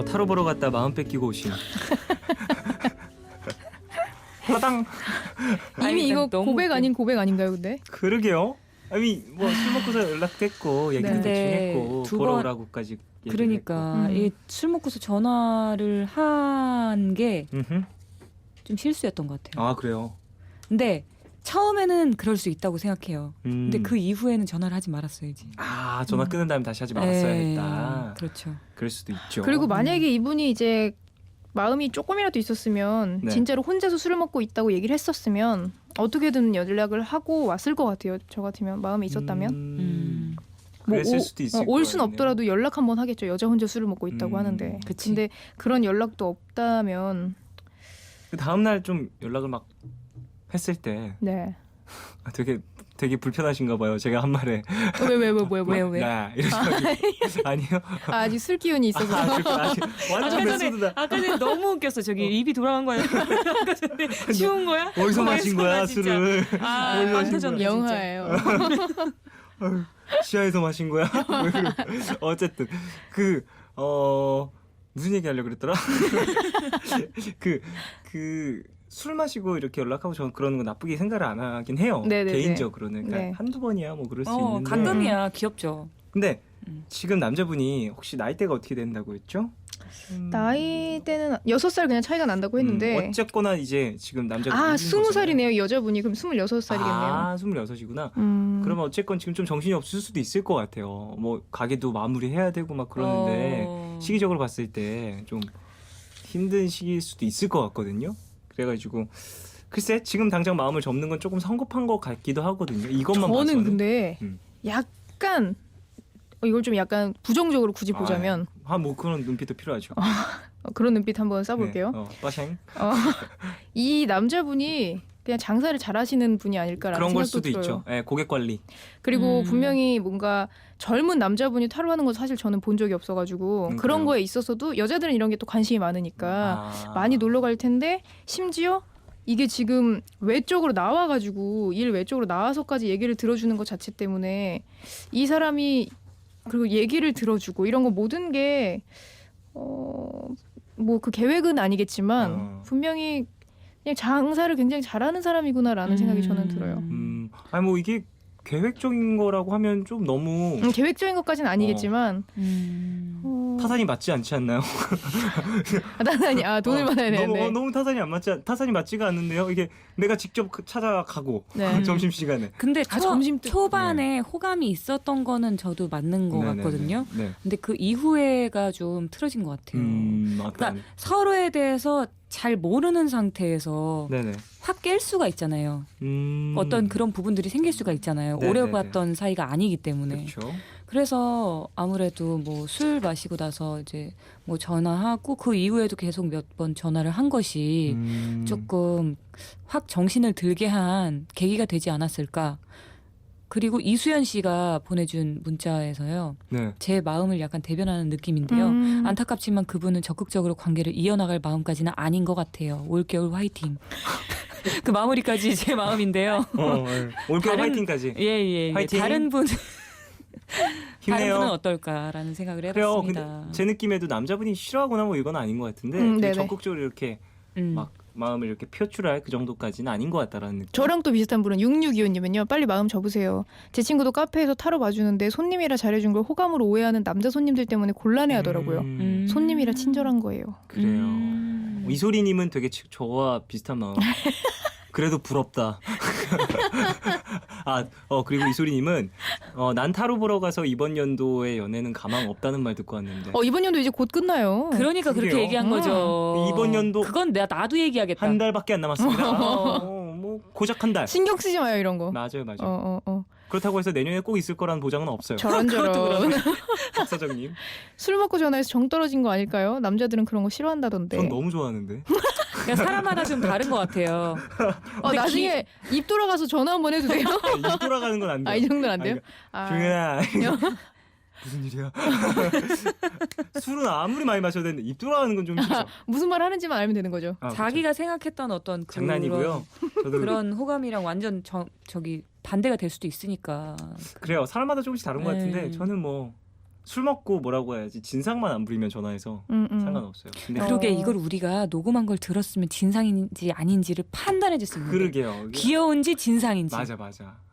타로 보러 갔다 마음 뺏기고 오신. 화당. 이미 아니, 이거 너무 고백 웃겨. 아닌 고백 아닌가요, 근데? 그러게요. 아니 뭐 술 먹고서 연락됐고 얘기도 네. 대충 했고 두 보러 번- 오라고까지 얘기를 그러니까 했고. 이 술 먹고서 전화를 한 게 좀 했고. 실수였던 것 같아요. 아 그래요. 근데 처음에는 그럴 수 있다고 생각해요. 근데 근데 그 이후에는 전화를 하지 말았어야지. 전화 끊은 다음에 다시 하지 말았어야겠다. 네, 그렇죠. 그럴 수도 있죠. 그리고 만약에 이분이 이제 마음이 조금이라도 있었으면 네. 진짜로 혼자서 술을 먹고 있다고 얘기를 했었으면 어떻게든 연락을 하고 왔을 것 같아요. 저 같으면 마음이 있었다면 그랬을 수도 있을 올 순 거예요. 없더라도 연락 한번 하겠죠. 여자 혼자 술을 먹고 있다고 하는데. 그치. 근데 그런 연락도 없다면 그 다음 날 좀 연락을 막 했을 때 네. 되게 불편하신가 봐요. 제가 한 말에 뭐야? 왜? 나 이러시 아니요. 아직 술 기운이 있어서. 아직 완전 메소드다. 아까 전에 너무 웃겼어. 저기 입이 돌아간 거야. 아까 전에 추운 거야? 어디서 마신 거야 진짜. 술을? 아, 어디서 빵 마신 터졌네, 진짜. 영화예요. 시야에서 마신 거야? 어쨌든 무슨 얘기 하려고 그랬더라? 술 마시고 이렇게 연락하고 저는 그러는 거 나쁘게 생각을 안 하긴 해요. 네네네. 개인적으로는. 그러니까 네. 한두 번이야 뭐 그럴 수 있는데. 가끔이야. 귀엽죠. 근데 지금 남자분이 혹시 나이대가 어떻게 된다고 했죠? 나이대는 6살 그냥 차이가 난다고 했는데. 어쨌거나 이제 지금 남자가 20살이네요. 여자분이 그럼 26살이겠네요. 아 26이구나. 그러면 어쨌건 지금 좀 정신이 없을 수도 있을 것 같아요. 뭐 가게도 마무리해야 되고 막 그러는데 시기적으로 봤을 때 좀 힘든 시기일 수도 있을 것 같거든요. 그래가지고 글쎄 지금 당장 마음을 접는 건 조금 성급한 것 같기도 하거든요. 이것만 저는 봐서는. 근데 약간 이걸 좀 약간 부정적으로 굳이 보자면 뭐 그런 눈빛도 필요하죠. 그런 눈빛 한번 쏴볼게요. 빠샹. 이 남자분이 그냥 장사를 잘하시는 분이 아닐까라는 그런 걸 생각도 수도 들어요. 있죠. 예, 고객 관리. 그리고 분명히 뭔가 젊은 남자분이 타로 하는 건 사실 저는 본 적이 없어가지고 그런 그래요? 거에 있어서도 여자들은 이런 게 또 관심이 많으니까 많이 놀러 갈 텐데 심지어 이게 지금 외적으로 나와가지고 일 외적으로 나와서까지 얘기를 들어주는 것 자체 때문에 이 사람이 그리고 얘기를 들어주고 이런 거 모든 게 뭐 그 계획은 아니겠지만 분명히 그냥 장사를 굉장히 잘하는 사람이구나라는 생각이 저는 들어요. 아니 뭐 이게 계획적인 거라고 하면 좀 너무 계획적인 것까지는 아니겠지만 타산이 맞지 않지 않나요? 타산이 돈을 받아야 되는데 너무 타산이 맞지가 않는데요. 이게 내가 직접 찾아가고 네. 점심 시간에. 근데 점심 때- 초반에 호감이 있었던 거는 저도 맞는 것 같거든요. 네. 근데 그 이후에가 좀 틀어진 것 같아요. 그러니까 서로에 대해서 잘 모르는 상태에서 네네. 확 깰 수가 있잖아요. 어떤 그런 부분들이 생길 수가 있잖아요. 네네네. 오래 봤던 사이가 아니기 때문에. 그렇죠. 그래서 아무래도 뭐 술 마시고 나서 이제 뭐 전화하고 그 이후에도 계속 몇 번 전화를 한 것이 조금 확 정신을 들게 한 계기가 되지 않았을까. 그리고 이수연 씨가 보내준 문자에서요. 네. 제 마음을 약간 대변하는 느낌인데요. 안타깝지만 그분은 적극적으로 관계를 이어나갈 마음까지는 아닌 것 같아요. 올겨울 화이팅. 그 마무리까지 제 마음인데요. 올겨울 다른- 화이팅까지. 예. 화이팅. 다른 분은 힘내요. 어떨까라는 생각을 그래요. 해봤습니다. 근데 제 느낌에도 남자분이 싫어하거나 뭐 이건 아닌 것 같은데 네네. 적극적으로 이렇게 막 마음을 이렇게 표출할 그 정도까지는 아닌 것 같다라는 느낌. 저랑 또 비슷한 분은 6625님은요. 빨리 마음 접으세요. 제 친구도 카페에서 타로 봐주는데 손님이라 잘해준 걸 호감으로 오해하는 남자 손님들 때문에 곤란해하더라고요. 손님이라 친절한 거예요. 그래요. 이소리님은 되게 저와 비슷한 마음. 그래도 부럽다. 그리고 이소리님은 난 타로 보러 가서 이번 연도의 연애는 가망 없다는 말 듣고 왔는데 이번 연도 이제 곧 끝나요. 그러니까 그렇게 그래요? 얘기한 거죠. 이번 연도 그건 나도 얘기하겠다. 한 달밖에 안 남았습니다. 뭐 고작 한 달. 신경 쓰지 마요 이런 거. 맞아요. 어. 그렇다고 해서 내년에 꼭 있을 거라는 보장은 없어요. 저런. 박사장님. 술 먹고 전화해서 정 떨어진 거 아닐까요? 남자들은 그런 거 싫어한다던데. 전 너무 좋아하는데. 그러니까 사람마다 좀 다른 것 같아요. 근데 나중에 입 돌아가서 전화 한번 해도 돼요? 입 돌아가는 건 안 돼요. 이 정도는 안 돼요? 중현아. 무슨 일이야? 술은 아무리 많이 마셔도 되는데 입 돌아가는 건 좀 싫죠. 무슨 말 하는지만 알면 되는 거죠. 자기가 생각했던 어떤 장난이고요. 저도 그런 호감이랑 완전 저기 반대가 될 수도 있으니까. 그래요. 사람마다 조금씩 다른 것 같은데 저는 뭐 술 먹고 뭐라고 해야지 진상만 안 부리면 전화해서 상관없어요. 근데 그러게 이걸 우리가 녹음한 걸 들었으면 진상인지 아닌지를 판단해 줄 수 있는데. 그러게요. 귀여운지 진상인지. 맞아.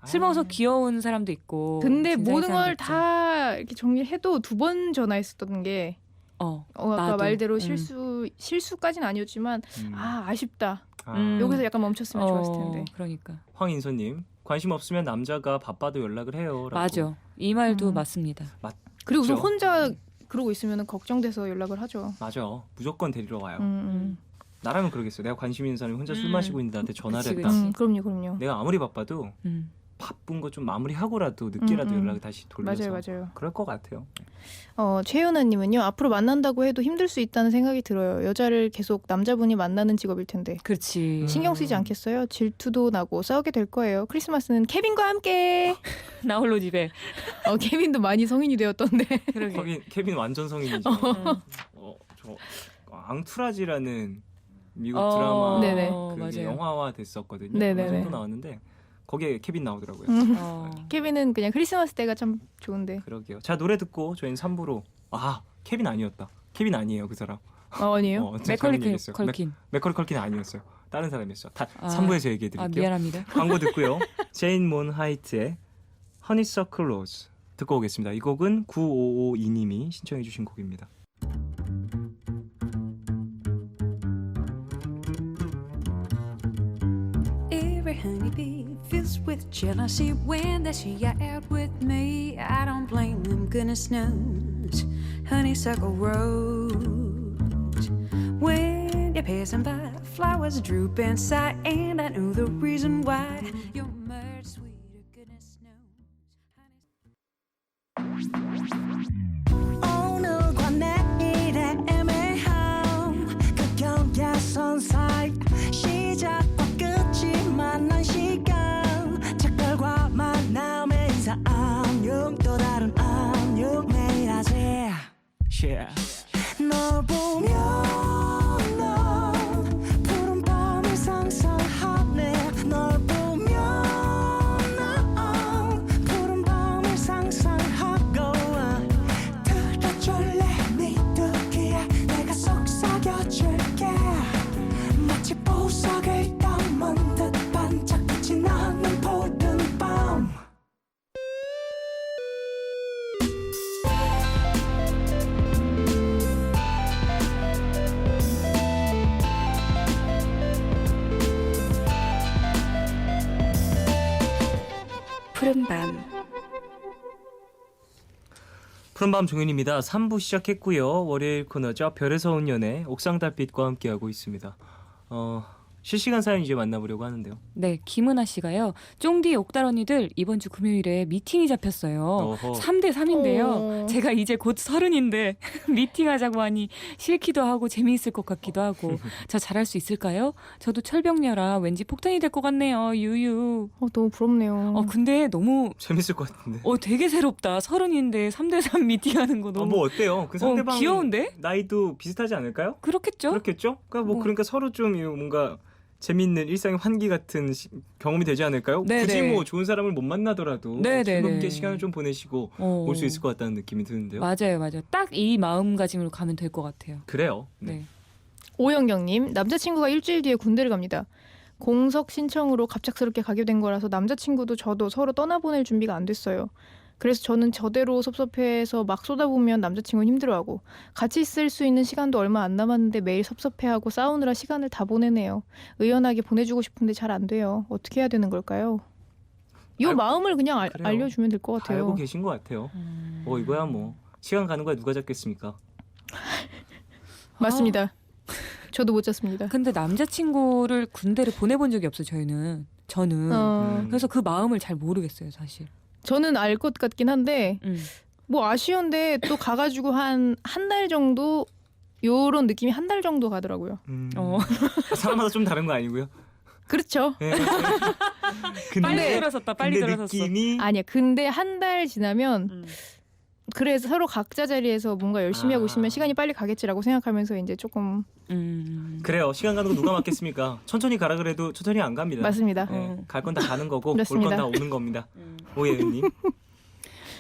술 먹어서 귀여운 사람도 있고. 근데 진상인 모든 사람도 걸 있죠. 다 이렇게 정리해도 2번 전화했었던 게 아까 나도. 말대로 실수까지는 아니었지만 아쉽다. 여기서 약간 멈췄으면 좋았을 텐데. 그러니까. 황인서님 관심 없으면 남자가 바빠도 연락을 해요. 맞아. 이 말도 맞습니다. 그리고 그렇죠. 혼자 그러고 있으면 걱정돼서 연락을 하죠. 맞아. 무조건 데리러 와요. 나라면 그러겠어. 내가 관심 있는 사람이 혼자 술 마시고 있는데 나한테 전화를 그치, 했다. 그치. 그럼요. 내가 아무리 바빠도 바쁜 거 좀 마무리하고라도 늦게라도 연락을 다시 돌려서 맞아요. 그럴 것 같아요. 최윤아님은요. 앞으로 만난다고 해도 힘들 수 있다는 생각이 들어요. 여자를 계속 남자분이 만나는 직업일 텐데. 그렇지. 신경 쓰지 않겠어요? 질투도 나고 싸우게 될 거예요. 크리스마스는 케빈과 함께. 나 홀로 집에. 케빈도 많이 성인이 되었던데. 그러게. 케빈 완전 성인이죠. 저 앙투라지라는 미국 드라마 네네. 그게 맞아요. 영화화 됐었거든요. 네네네. 또 나왔는데 거기에 케빈 나오더라고요. 케빈은 그냥 크리스마스 때가 참 좋은데. 그러게요. 자 노래 듣고 저희는 3부로 케빈 아니었다. 케빈 아니에요 그 사람. 아니에요? 제가 잘못 얘기했어요. 컬킨. 맥커리 컬킨 아니었어요. 다른 사람이었어요. 3부에서 얘기해 드릴게요. 미안합니다. 광고 듣고요. 제인 몬 하이트의 허니서클 로즈 듣고 오겠습니다. 이 곡은 9552님이 신청해 주신 곡입니다. Every honeybee fills with jealousy when they see you out with me. I don't blame them, goodness knows. Honeysuckle rose. When you're passing by, flowers droop and sigh, and I know the reason why. You're much sweeter, goodness knows. 오늘과 내일의 애매함 그 경계선 사이 시작과 끝이 말 푸른밤. 푸른밤 종현입니다. 3부 시작했고요. 월요일 코너죠. 별에서 온 연애 옥상 달빛과 함께하고 있습니다. 실시간 사연 이제 만나보려고 하는데요. 네, 김은아 씨가요. 쫑디 옥달 언니들 이번 주 금요일에 미팅이 잡혔어요. 어허. 3대 3인데요. 제가 이제 곧 30인데 미팅하자고 하니 싫기도 하고 재미있을 것 같기도 하고 저 잘할 수 있을까요? 저도 철벽녀라 왠지 폭탄이 될 것 같네요. 유유. 너무 부럽네요. 근데 너무 재밌을 것 같은데. 되게 새롭다. 30인데 3대 3 미팅하는 거 너무 뭐 어때요? 그 상대방 귀여운데? 나이도 비슷하지 않을까요? 그렇겠죠? 그렇겠죠? 그러니까 서로 좀 뭔가 재밌는 일상의 환기 같은 경험이 되지 않을까요? 네네. 굳이 뭐 좋은 사람을 못 만나더라도 네네네. 즐겁게 시간을 좀 보내시고 올 수 있을 것 같다는 느낌이 드는데요. 맞아요. 딱 이 마음가짐으로 가면 될 것 같아요. 그래요. 네. 오영경님, 남자친구가 일주일 뒤에 군대를 갑니다. 공석 신청으로 갑작스럽게 가게 된 거라서 남자친구도 저도 서로 떠나보낼 준비가 안 됐어요. 그래서 저는 저대로 섭섭해서 막 쏟아보면 남자친구는 힘들어하고 같이 있을 수 있는 시간도 얼마 안 남았는데 매일 섭섭해하고 싸우느라 시간을 다 보내네요. 의연하게 보내주고 싶은데 잘 안 돼요. 어떻게 해야 되는 걸까요? 이 마음을 그냥 그래요. 알려주면 될 것 다 같아요. 알고 계신 것 같아요. 이거야 뭐 시간 가는 거야 누가 잡겠습니까? 맞습니다. 저도 못 잤습니다. 근데 남자친구를 군대를 보내본 적이 없어요. 저는. 그래서 그 마음을 잘 모르겠어요, 사실. 저는 알 것 같긴 한데 뭐 아쉬운데 또 가가지고 한 달 정도 요런 느낌이 한 달 정도 가더라고요. 사람마다 좀 다른 거 아니고요. 그렇죠. 네, 맞아요. 빨리 들어섰다. 빨리 근데 들어섰어. 느낌이 아니야. 근데 한 달 지나면 그래서 서로 각자 자리에서 뭔가 열심히 하고 있으면 시간이 빨리 가겠지라고 생각하면서 이제 조금 그래요. 시간 가는 거 누가 맞겠습니까? 천천히 가라 그래도 천천히 안 갑니다. 맞습니다. 갈 건 다 가는 거고 올 그렇습니다. 건 다 오는 겁니다. 오예은님.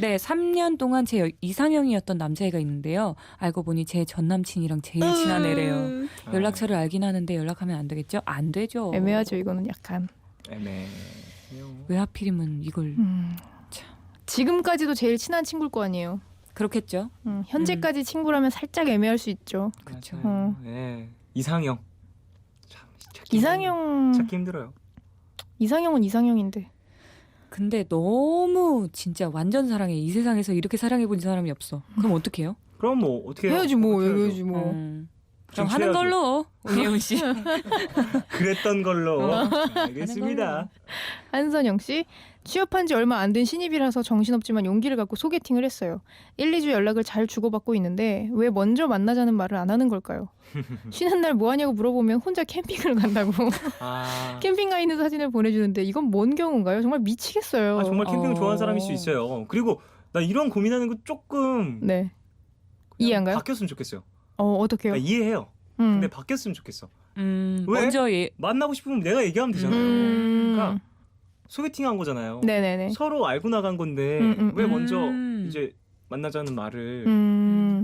네, 3년 동안 제 이상형이었던 남자애가 있는데요. 알고 보니 제 전 남친이랑 제일 친한 애래요. 연락처를 알긴 하는데 연락하면 안 되겠죠? 안 되죠. 애매하죠. 이거는 약간. 애매해요. 왜 하필이면 이걸 지금까지도 제일 친한 친구일 거 아니에요. 그렇겠죠? 현재까지 친구라면 살짝 애매할 수 있죠. 그렇죠. 네. 이상형. 참 찾기 힘들어요. 이상형은 이상형인데. 근데 너무 진짜 완전 사랑해. 이 세상에서 이렇게 사랑해본 사람이 없어. 그럼 어떡해요? 그럼 뭐 어떻게 해요? 해야지 뭐. 어떻게 해야지 뭐. 그럼 하는 걸로 오예훈 씨. 그랬던 걸로 알겠습니다. 한선영 씨, 취업한 지 얼마 안 된 신입이라서 정신없지만 용기를 갖고 소개팅을 했어요. 1, 2주 연락을 잘 주고받고 있는데 왜 먼저 만나자는 말을 안 하는 걸까요? 쉬는 날 뭐 하냐고 물어보면 혼자 캠핑을 간다고 캠핑 가 있는 사진을 보내주는데 이건 뭔 경우인가요? 정말 미치겠어요. 정말 캠핑 좋아하는 사람일 수 있어요. 그리고 나 이런 고민하는 거 조금 네. 이해한가요? 바뀌었으면 좋겠어요. 어떡해요? 그러니까 이해해요. 근데 바뀌었으면 좋겠어. 왜? 먼저 만나고 싶으면 내가 얘기하면 되잖아요. 그러니까 소개팅한 거잖아요. 네네네. 서로 알고 나간 건데 왜 먼저 이제 만나자는 말을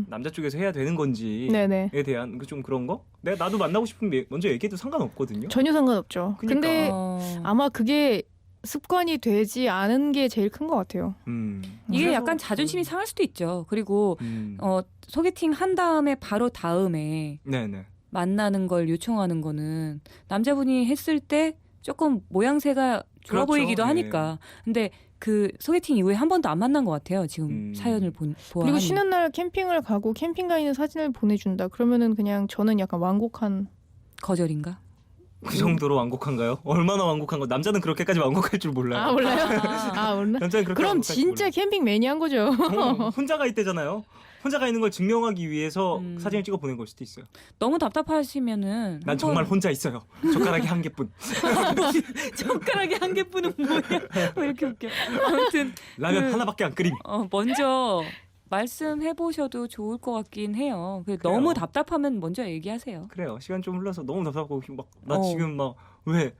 남자 쪽에서 해야 되는 건지에 네네. 대한 좀 그런 거? 나도 만나고 싶으면 먼저 얘기해도 상관없거든요. 전혀 상관없죠. 그러니까. 근데 아마 그게 습관이 되지 않은 게 제일 큰 것 같아요. 이게 그래서- 약간 자존심이 상할 수도 있죠. 그리고 소개팅 한 다음에 바로 다음에 네네. 만나는 걸 요청하는 거는 남자분이 했을 때 조금 모양새가 좋아 그렇죠. 보이기도 네. 하니까. 근데 그 소개팅 이후에 한 번도 안 만난 것 같아요. 지금 사연을 보아. 그리고 쉬는 날 캠핑을 가고 캠핑 가 있는 사진을 보내준다. 그러면은 그냥 저는 약간 완곡한. 거절인가? 그 정도로 완곡한가요? 얼마나 완곡한 거? 남자는 그렇게까지 완곡할 줄 몰라요. 아 몰라요? 아 몰라? 남자는 그렇게 그럼 완곡할 줄 진짜 몰라요. 캠핑 매니아인 거죠. 혼자 가 있대잖아요. 혼자 가 있는 걸 증명하기 위해서 사진을 찍어 보낸 걸 수도 있어요. 너무 답답하시면은 난 정말 혼자 있어요. 젓가락이 한 개뿐. 젓가락이 한 개뿐은 뭐야? 왜 이렇게 웃겨? 아무튼 라면 하나밖에 안 끓임. 먼저 말씀해 보셔도 좋을 것 같긴 해요. 너무 답답하면 먼저 얘기하세요. 그래요. 시간 좀 흘러서 너무 답답하고 나 어. 지금 막 왜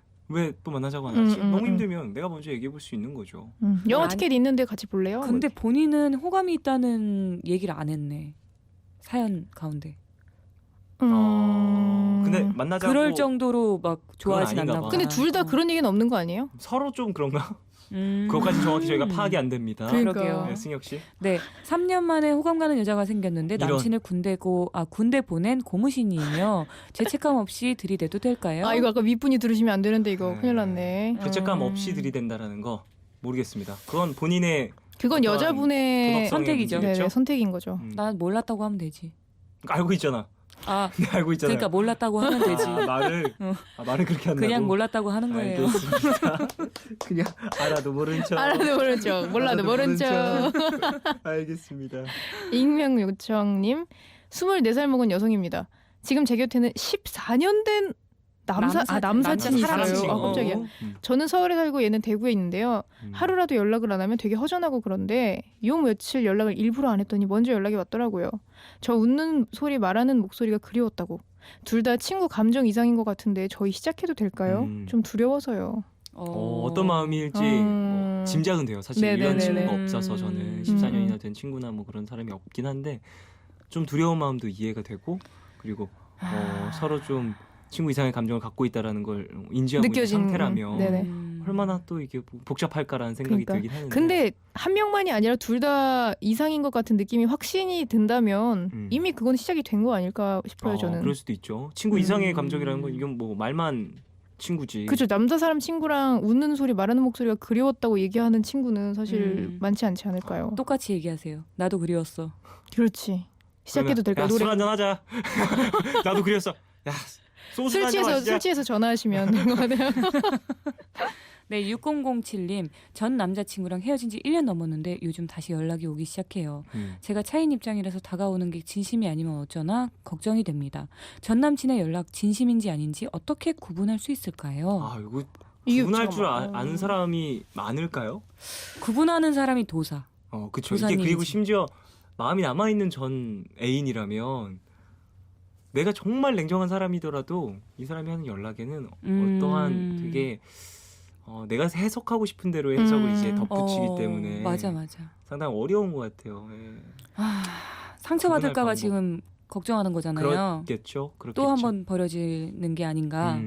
또 만나자고 안 하지? 너무 힘들면 내가 먼저 얘기해 볼 수 있는 거죠. 영화 아니- 티켓 있는데 같이 볼래요? 근데 본인은 호감이 있다는 얘기를 안 했네. 사연 가운데. 근데 만나자고 그럴 정도로 막 좋아하진 아닌가 않나 봐. 보다. 근데 둘 다 그런 얘기는 없는 거 아니에요? 서로 좀 그런가? 그것까지 정확히 저희가 파악이 안 됩니다. 그러니까. 그러게요. 네, 승혁 씨. 네, 3년 만에 호감 가는 여자가 생겼는데 이런. 남친을 군대 보낸 고무신이에요. 죄책감 없이 들이대도 될까요? 아 이거 아까 윗분이 들으시면 안 되는데 이거 네. 큰일 났네. 죄책감 없이 들이댄다라는 거. 모르겠습니다. 그건 본인의 그건 어떠한 여자분의 도덕성의 선택이죠. 문제겠죠? 네네, 선택인 거죠. 난 몰랐다고 하면 되지. 알고 있잖아. 아, 네, 알고 있잖아요. 그러니까 몰랐다고 하면 되지. 말을 그렇게 한다고. 그냥 몰랐다고 하는 거예요. 알겠습니다. 그냥 알아도 모른 척. 알아도 모른 척, 몰라도 모른 척. 알겠습니다. 익명 요청님, 24살 먹은 여성입니다. 지금 제 곁에는 14년 된 남사친이 남자 있어요. 아, 깜짝이야. 저는 서울에 살고 얘는 대구에 있는데요. 하루라도 연락을 안 하면 되게 허전하고 그런데 요 며칠 연락을 일부러 안 했더니 먼저 연락이 왔더라고요. 저 웃는 소리 말하는 목소리가 그리웠다고. 둘 다 친구 감정 이상인 것 같은데 저희 시작해도 될까요? 좀 두려워서요. 어떤 마음일지 짐작은 돼요. 사실 네네네네. 이런 친구가 없어서 저는 14년이나 된 친구나 뭐 그런 사람이 없긴 한데 좀 두려운 마음도 이해가 되고 그리고 서로 좀 친구 이상의 감정을 갖고 있다라는 걸 인지하고 있는 느껴진 상태라면 네네. 얼마나 또 이게 복잡할까라는 생각이 그러니까. 들긴 하는데. 근데 한 명만이 아니라 둘 다 이상인 것 같은 느낌이 확신이 든다면 이미 그건 시작이 된 거 아닐까 싶어요. 저는. 그럴 수도 있죠. 친구 이상의 감정이라는 건 이건 뭐 말만 친구지. 그죠. 남자 사람 친구랑 웃는 소리 말하는 목소리가 그리웠다고 얘기하는 친구는 사실 많지 않지 않을까요? 똑같이 얘기하세요. 나도 그리웠어. 그렇지. 시작해도 될까요? 술 한잔 하자. 나도 그랬어. 야 소주 한잔 마시자. 술 취해서 전화하시면 된 거 같아요. 네, 6007님. 전 남자친구랑 헤어진 지 1년 넘었는데 요즘 다시 연락이 오기 시작해요. 제가 차인 입장이라서 다가오는 게 진심이 아니면 어쩌나 걱정이 됩니다. 전 남친의 연락 진심인지 아닌지 어떻게 구분할 수 있을까요? 아 이거 이게 구분할 줄 잠깐만. 아는 사람이 많을까요? 구분하는 사람이 도사. 그쵸. 이게 도사님이지. 그리고 심지어 마음이 남아있는 전 애인이라면 내가 정말 냉정한 사람이더라도 이 사람이 하는 연락에는 어떠한 되게 내가 해석하고 싶은 대로의 해석을 이제 덧붙이기 때문에 맞아. 상당히 어려운 것 같아요. 예. 상처받을까봐 방법. 지금 걱정하는 거잖아요. 그렇겠죠. 또 한 번 버려지는 게 아닌가.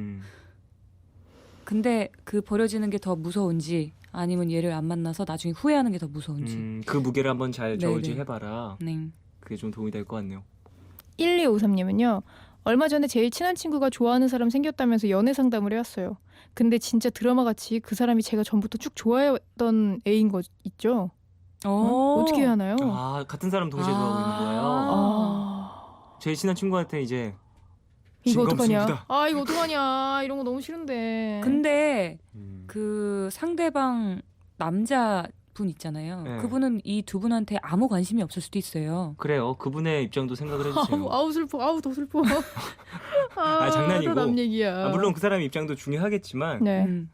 근데 그 버려지는 게 더 무서운지 아니면 얘를 안 만나서 나중에 후회하는 게 더 무서운지. 그 무게를 한번 잘 저울질 네네. 해봐라. 네. 그게 좀 도움이 될 것 같네요. 1253님은요. 얼마 전에 제일 친한 친구가 좋아하는 사람 생겼다면서 연애 상담을 해왔어요. 근데 진짜 드라마같이 그 사람이 제가 전부터 쭉 좋아했던 애인 거 있죠? 어떻게 해야 하나요? 같은 사람 동시에 좋아하고 있는 거예요. 제일 친한 친구한테 이제 이거 어떡하냐? 진검승부다. 이거 어떡하냐? 이런 거 너무 싫은데. 근데 그 상대방 남자분 있잖아요. 네. 그분은 이 두 분한테 아무 관심이 없을 수도 있어요. 그래요. 그분의 입장도 생각을 해주세요. 아우 슬퍼. 아우 더 슬퍼. 장난이고. 또 남 얘기야. 물론 그 사람 입장도 중요하겠지만 네.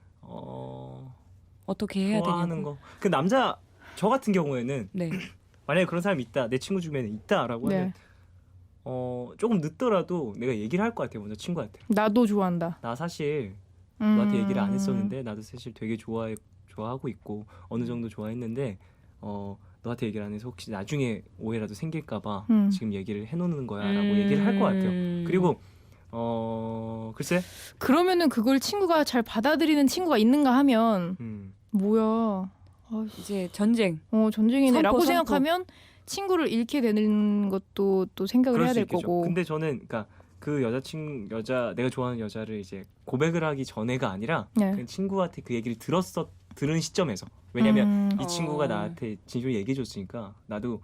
어떻게 해야 좋아하는 되냐고. 거. 그 남자 저 같은 경우에는 네. 만약에 그런 사람이 있다, 내 친구 중에는 있다라고 네. 하면 조금 늦더라도 내가 얘기를 할 것 같아요. 먼저 친구한테. 나도 좋아한다. 나 사실 너한테 얘기를 안 했었는데 나도 사실 되게 좋아하고 있고 어느 정도 좋아했는데 너한테 얘기를 안 해서 혹시 나중에 오해라도 생길까봐 지금 얘기를 해놓는 거야라고 얘기를 할 것 같아요. 그리고 글쎄. 그러면은 그걸 친구가 잘 받아들이는 친구가 있는가 하면 뭐야? 이제 전쟁. 전쟁이네라고 선포. 생각하면 친구를 잃게 되는 것도 또 생각을 그럴 해야 수 될 있겠죠. 거고. 근데 저는 그러니까 그 여자 내가 좋아하는 여자를 이제 고백을 하기 전에가 아니라 네. 그냥 친구한테 그 얘기를 들은 시점에서 왜냐면 이 친구가 나한테 진심을 얘기해 줬으니까 나도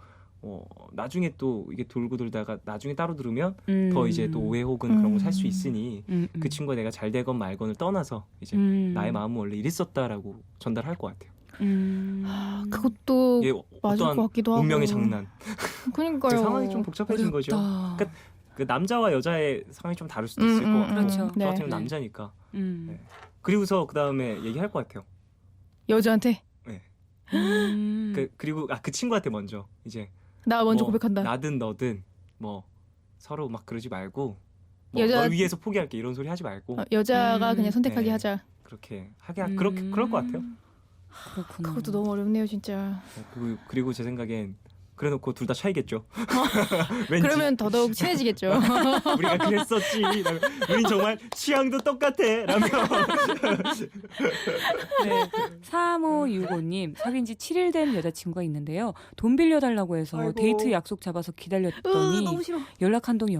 나중에 또 이게 돌고 돌다가 나중에 따로 들으면 더 이제 또 오해 혹은 그런 거 살 수 있으니 그 친구가 내가 잘 되건 말건을 떠나서 이제 나의 마음은 원래 이랬었다라고 전달할 것 같아요. 그것도 이게 맞을 어떠한 것 같기도 하고. 운명의 장난. 그러니까요. 그 상황이 좀 복잡해진 거죠. 그러니까 그 남자와 여자의 상황이 좀 다를 수도 있을 것 같고 그렇죠. 저 같은 경우는 네. 남자니까. 네. 그리고서 그 다음에 얘기할 것 같아요. 여자한테 네. 그리고 그 친구한테 먼저 이제 나 먼저 뭐 고백한다. 나든 너든 뭐 서로 막 그러지 말고 뭐 여자- 널 위해서 포기할게 이런 소리 하지 말고 여자가 그냥 선택하게 네. 하자. 그렇게 그럴 것 같아요. 그렇구나. 그것도 너무 어렵네요, 진짜. 그리고 제 생각엔 그래놓고 둘 다 차이겠죠. 왠지 그러면 더더욱 친해지겠죠. 우리가 그랬었지. 우린 정말 취향도 똑같아. 라며. 네. 3565님 사귄 지 7일 된 여자친구가 있는데요. 돈 빌려달라고 해서 아이고. 데이트 약속 잡아서 기다렸더니 너무 싫어. 연락 한 통이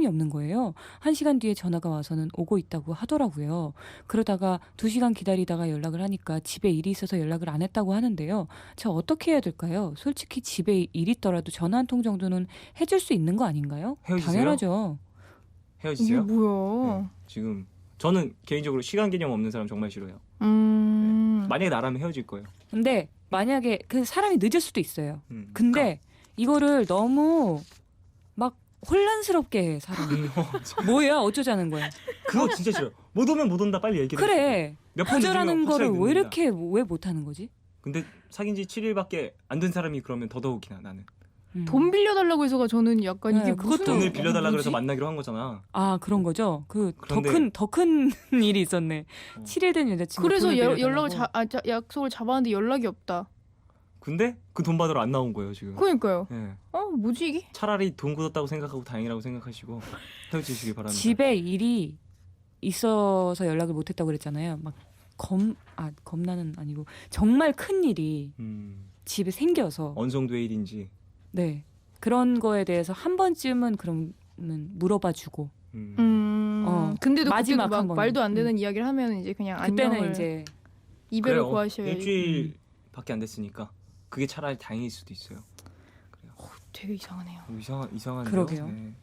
없는 거예요. 1시간 뒤에 전화가 와서는 오고 있다고 하더라고요. 그러다가 2시간 기다리다가 연락을 하니까 집에 일이 있어서 연락을 안 했다고 하는데요. 저 어떻게 해야 될까요? 솔직히 집에 일 있더라도 전화 한 통 정도는 해줄 수 있는 거 아닌가요? 헤어지세요? 당연하죠. 이게 헤어지세요? 뭐야? 네, 지금 저는 개인적으로 시간 개념 없는 사람 정말 싫어요. 만약에 나라면 헤어질 거예요. 근데 만약에 그 사람이 늦을 수도 있어요. 그러니까. 근데 이거를 너무 막 혼란스럽게 해 사람이. 뭐야 어쩌자는 거야. 그거 진짜 싫어요. 못 오면 못 온다 빨리 얘기해. 그래 거절하는 거를 왜 이렇게 왜 못하는 거지? 근데 사귄 지 7일밖에 안 된 사람이 그러면 더더욱이나 나는. 돈 빌려달라고 해서가 저는 약간 네, 이게 그것도 무슨 돈을 빌려달라 뭐지? 그래서 만나기로 한 거잖아. 아 그런 거죠. 그 그런데- 더 큰 일이 있었네. 어. 7일 된 여자친구. 그래서 돈을 연락을 빌려달라고. 약속을 잡았는데 연락이 없다. 근데 그 돈 받으러 안 나온 거예요 지금. 그러니까요. 예. 뭐지 이게? 차라리 돈 굳었다고 생각하고 다행이라고 생각하시고 헤어지시기 바랍니다. 집에 일이 있어서 연락을 못했다고 그랬잖아요. 막 겁나는 아니고 정말 큰 일이 집에 생겨서 어느 정도의 일인지. 네 그런 거에 대해서 한 번쯤은 그러면 물어봐주고 근데도 마지막 그때도 한 막 번은. 말도 안 되는 이야기를 하면 이제 그냥 그때는 안녕을 이제 이별을 그래요. 구하셔야지. 일주일밖에 안 됐으니까 그게 차라리 다행일 수도 있어요. 되게 이상하네요. 이상한데요. 그러게요. 네.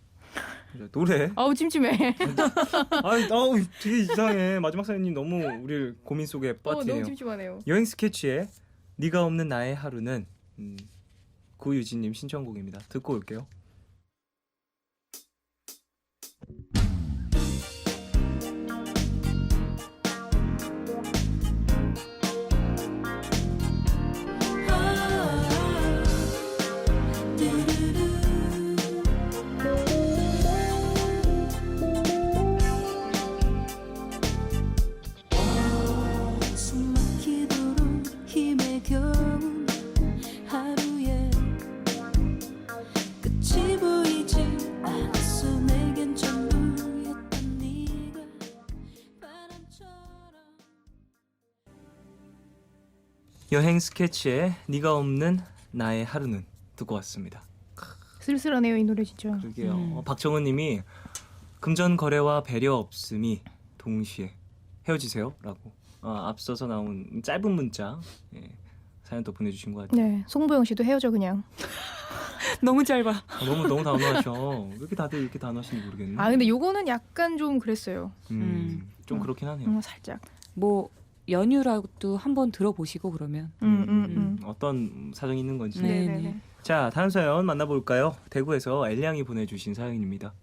노래. 아우 찜찜해. 아우 되게 이상해. 마지막 사연님 너무 우리를 고민 속에 너무 빠뜨려요. 찜찜하네요. 여행 스케치의 네가 없는 나의 하루는 구유진님 신청곡입니다. 듣고 올게요. 숨 막히도록 힘에 겨운 하루에 끝이 보이지 않았어 내겐 전부였던 네가 바람처럼 여행 스케치의 네가 없는 나의 하루는 듣고 왔습니다. 쓸쓸하네요 이 노래 진짜. 그러게요. 박정은님이 금전 거래와 배려 없음이 동시에 헤어지세요라고 앞서서 나온 짧은 문자 사연 또 보내주신 것 같아요. 네, 송보영 씨도 헤어져 그냥. 너무 짧아. 너무 단호하셔. 왜 이렇게 다들 이렇게 단호하신지 모르겠네. 근데 요거는 약간 좀 그랬어요. 좀 그렇긴 하네요. 살짝. 뭐 연유라도 한번 들어보시고 그러면. 어떤 사정이 있는 건지. 네. 네네네. 자, 다음 사연 만나볼까요? 대구에서 엘량이 보내주신 사연입니다.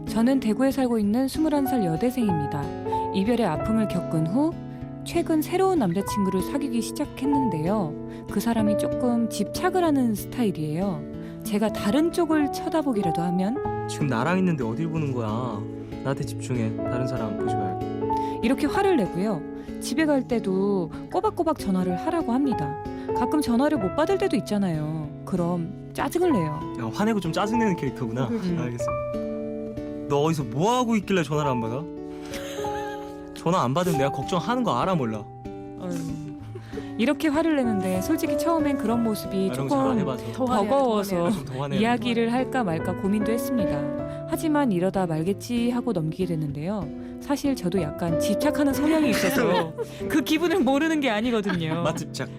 저는 대구에 살고 있는 21살 여대생입니다. 이별의 아픔을 겪은 후 최근 새로운 남자친구를 사귀기 시작했는데요. 그 사람이 조금 집착을 하는 스타일이에요. 제가 다른 쪽을 쳐다보기라도 하면 지금 나랑 있는데 어딜 보는 거야? 나한테 집중해. 다른 사람 보지 말고. 이렇게 화를 내고요. 집에 갈 때도 꼬박꼬박 전화를 하라고 합니다. 가끔 전화를 못 받을 때도 있잖아요. 그럼 짜증을 내요. 야, 화내고 좀 짜증내는 캐릭터구나. 알겠어. 너 어디서 뭐 하고 있길래 전화를 안 받아? 전화 안 받으면 내가 걱정하는 거 알아 몰라? 이렇게 화를 내는데 솔직히 처음엔 그런 모습이 이런 거 잘 안 조금 해봐서. 더 화내요, 버거워서 더 화내요. 이야기를 할까 말까 고민도 했습니다. 하지만 이러다 말겠지 하고 넘기게 됐는데요. 사실 저도 약간 집착하는 성향이 있어서 그 기분을 모르는 게 아니거든요. 맛집착.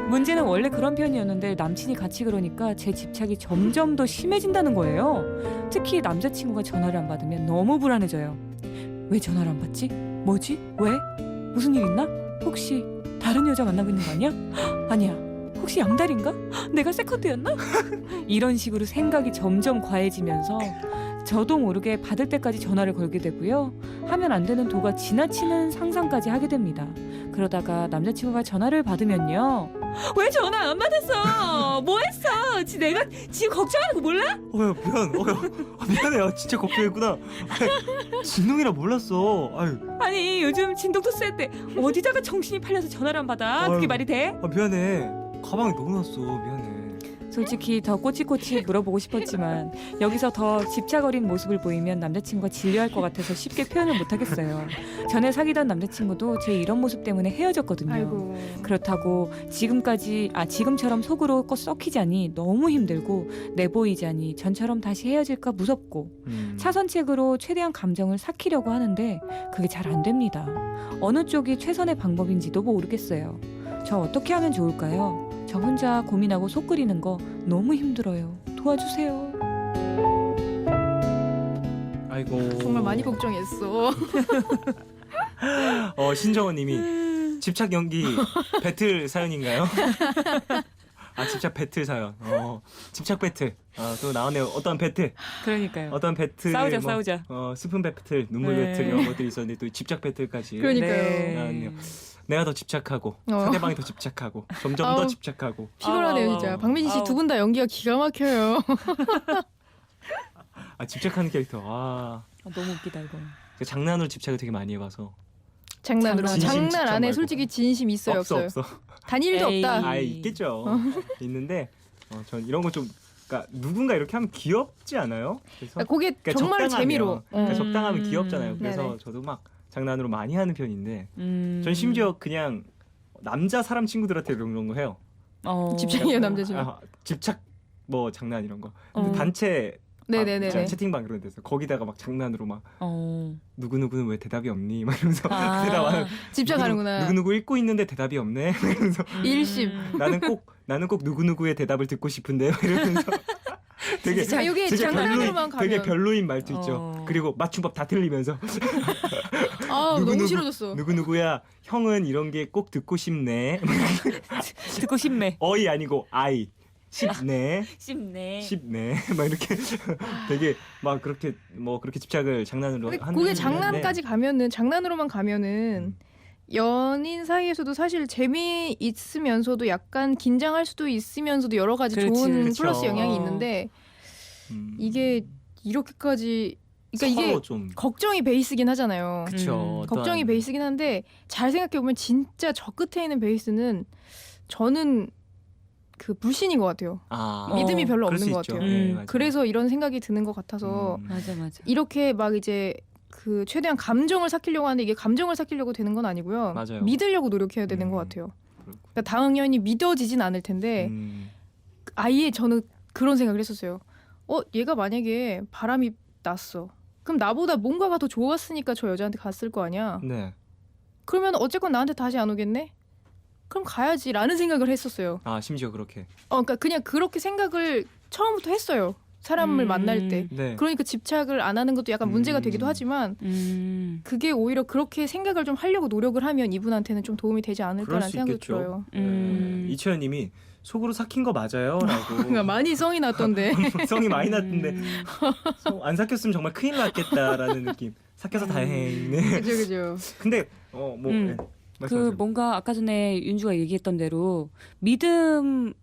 문제는 원래 그런 편이었는데 남친이 같이 그러니까 제 집착이 점점 더 심해진다는 거예요. 특히 남자친구가 전화를 안 받으면 너무 불안해져요. 왜 전화를 안 받지? 뭐지? 왜? 무슨 일 있나? 혹시 다른 여자 만나고 있는 거 아니야? 아니야. 혹시 양다리인가? 내가 세컨드였나? 이런 식으로 생각이 점점 과해지면서 저도 모르게 받을 때까지 전화를 걸게 되고요. 하면 안 되는 도가 지나치는 상상까지 하게 됩니다. 그러다가 남자친구가 전화를 받으면요. 왜 전화 안 받았어? 뭐 했어? 내가 지금 걱정하는 거 몰라? 야 미안. 미안해. 진짜 걱정했구나. 아이, 진동이라 몰랐어. 아유. 아니 요즘 진동도 쎄데 어디다가 정신이 팔려서 전화를 안 받아? 그게 아유. 말이 돼? 미안해. 가방에 넣어놨어. 미안해. 솔직히 더 꼬치꼬치 물어보고 싶었지만 여기서 더 집착어린 모습을 보이면 남자친구가 진료할 것 같아서 쉽게 표현을 못하겠어요. 전에 사귀던 남자친구도 제 이런 모습 때문에 헤어졌거든요. 아이고. 그렇다고 지금처럼 속으로 썩히자니 너무 힘들고 내보이자니 전처럼 다시 헤어질까 무섭고 차선책으로 최대한 감정을 삭히려고 하는데 그게 잘 안 됩니다. 어느 쪽이 최선의 방법인지도 모르겠어요. 저 어떻게 하면 좋을까요? 저 혼자 고민하고 속 끓이는 거 너무 힘들어요. 도와주세요. 아이고. 정말 많이 걱정했어. 신정원님이 집착 연기 배틀 사연인가요? 집착 배틀 사연. 집착 배틀. 또 나오네요. 어떤 배틀? 그러니까요. 어떤 배틀? 싸우자. 스푼 배틀, 눈물 네. 배틀 이런 것들이 있었는데 또 집착 배틀까지. 그러니까요. 나왔네요. 내가 더 집착하고 상대방이 더 집착하고 점점 더 아우. 집착하고. 피곤하네요 진짜. 박민지 씨 두 분 다 연기가 기가 막혀요. 집착하는 캐릭터. 너무 웃기다 이거. 장난으로 집착을 되게 많이 해봐서. 장난으로. 진심 장난 집착 안에 말고. 솔직히 진심 있어요 없어요? 없어. 단일도 에이. 없다. 있겠죠. 있는데 전 이런 거 좀 그러니까 누군가 이렇게 하면 귀엽지 않아요? 그래서 그게 그러니까 정말 적당하면, 재미로. 그러니까 적당하면 귀엽잖아요. 그래서 네네. 저도 막 장난으로 많이 하는 편인데 전 전 심지어 그냥 남자 사람 친구들한테 이런 거 해요. 집착이에요 남자친구. 집착 뭐 장난 이런 거. 어. 근데 단체 네네네네. 채팅방 그런 데서 거기다가 막 장난으로 막 어. 누구누구는 왜 대답이 없니? 막 이러면서 아. 대답하는 집착하는구나. 누구누구 읽고 있는데 대답이 없네. 막 이러면서 일심. 나는 꼭 누구누구의 대답을 듣고 싶은데 막 이러면서 되게 자, 이게 장난으로만 가면. 되게 별로인 말도 있죠. 어. 그리고 맞춤법 다 틀리면서 너무 누구누구- 싫어졌어. 누구누구야 형은 이런 게 꼭 듣고 싶네. 듣고 싶네. 어이 아니고 아이 쉽네. 쉽네. 쉽네. 막 이렇게 되게 막 그렇게 뭐 그렇게 집착을 장난으로 근데 하는 그게 장난까지 가면은 장난으로만 가면은 연인 사이에서도 사실 재미 있으면서도 약간 긴장할 수도 있으면서도 여러 가지 그렇지, 좋은 그렇죠. 플러스 영향이 있는데 이게 이렇게까지 그러니까 서로 이게 좀 걱정이 베이스긴 하잖아요. 그쵸. 어떤- 걱정이 베이스긴 한데 잘 생각해 보면 진짜 저 끝에 있는 베이스는 저는 그 불신인 것 같아요. 믿음이 별로 그럴 없는 수 것 있죠. 같아요. 네, 맞아요. 그래서 이런 생각이 드는 것 같아서 맞아. 이렇게 막 이제 그 최대한 감정을 삭히려고 하는데 이게 감정을 삭히려고 되는 건 아니고요. 맞아요. 믿으려고 노력해야 되는 것 같아요. 그러니까 당연히 믿어지진 않을 텐데 아예 저는 그런 생각을 했었어요. 얘가 만약에 바람이 났어. 그럼 나보다 뭔가가 더 좋았으니까 저 여자한테 갔을 거 아니야. 네. 그러면 어쨌건 나한테 다시 안 오겠네? 그럼 가야지라는 생각을 했었어요. 심지어 그렇게. 그러니까 그냥 그렇게 생각을 처음부터 했어요. 사람을 만날 때. 네. 그러니까 집착을 안 하는 것도 약간 문제가 되기도 하지만 그게 오히려 그렇게 생각을 좀 하려고 노력을 하면 이분한테는 좀 도움이 되지 그럴 않을까라는 수 생각이 있겠죠. 들어요. 이채연님이 속으로 삭힌 거 맞아요? 라고. 그러니까 많이 성이 났던데. 성이 많이 났던데 안 삭혔으면 정말 큰일 났겠다라는 느낌. 삭혀서 다행이네. 그죠. 근데 그 말씀하세요. 뭔가 아까 전에 윤주가 얘기했던 대로 믿음을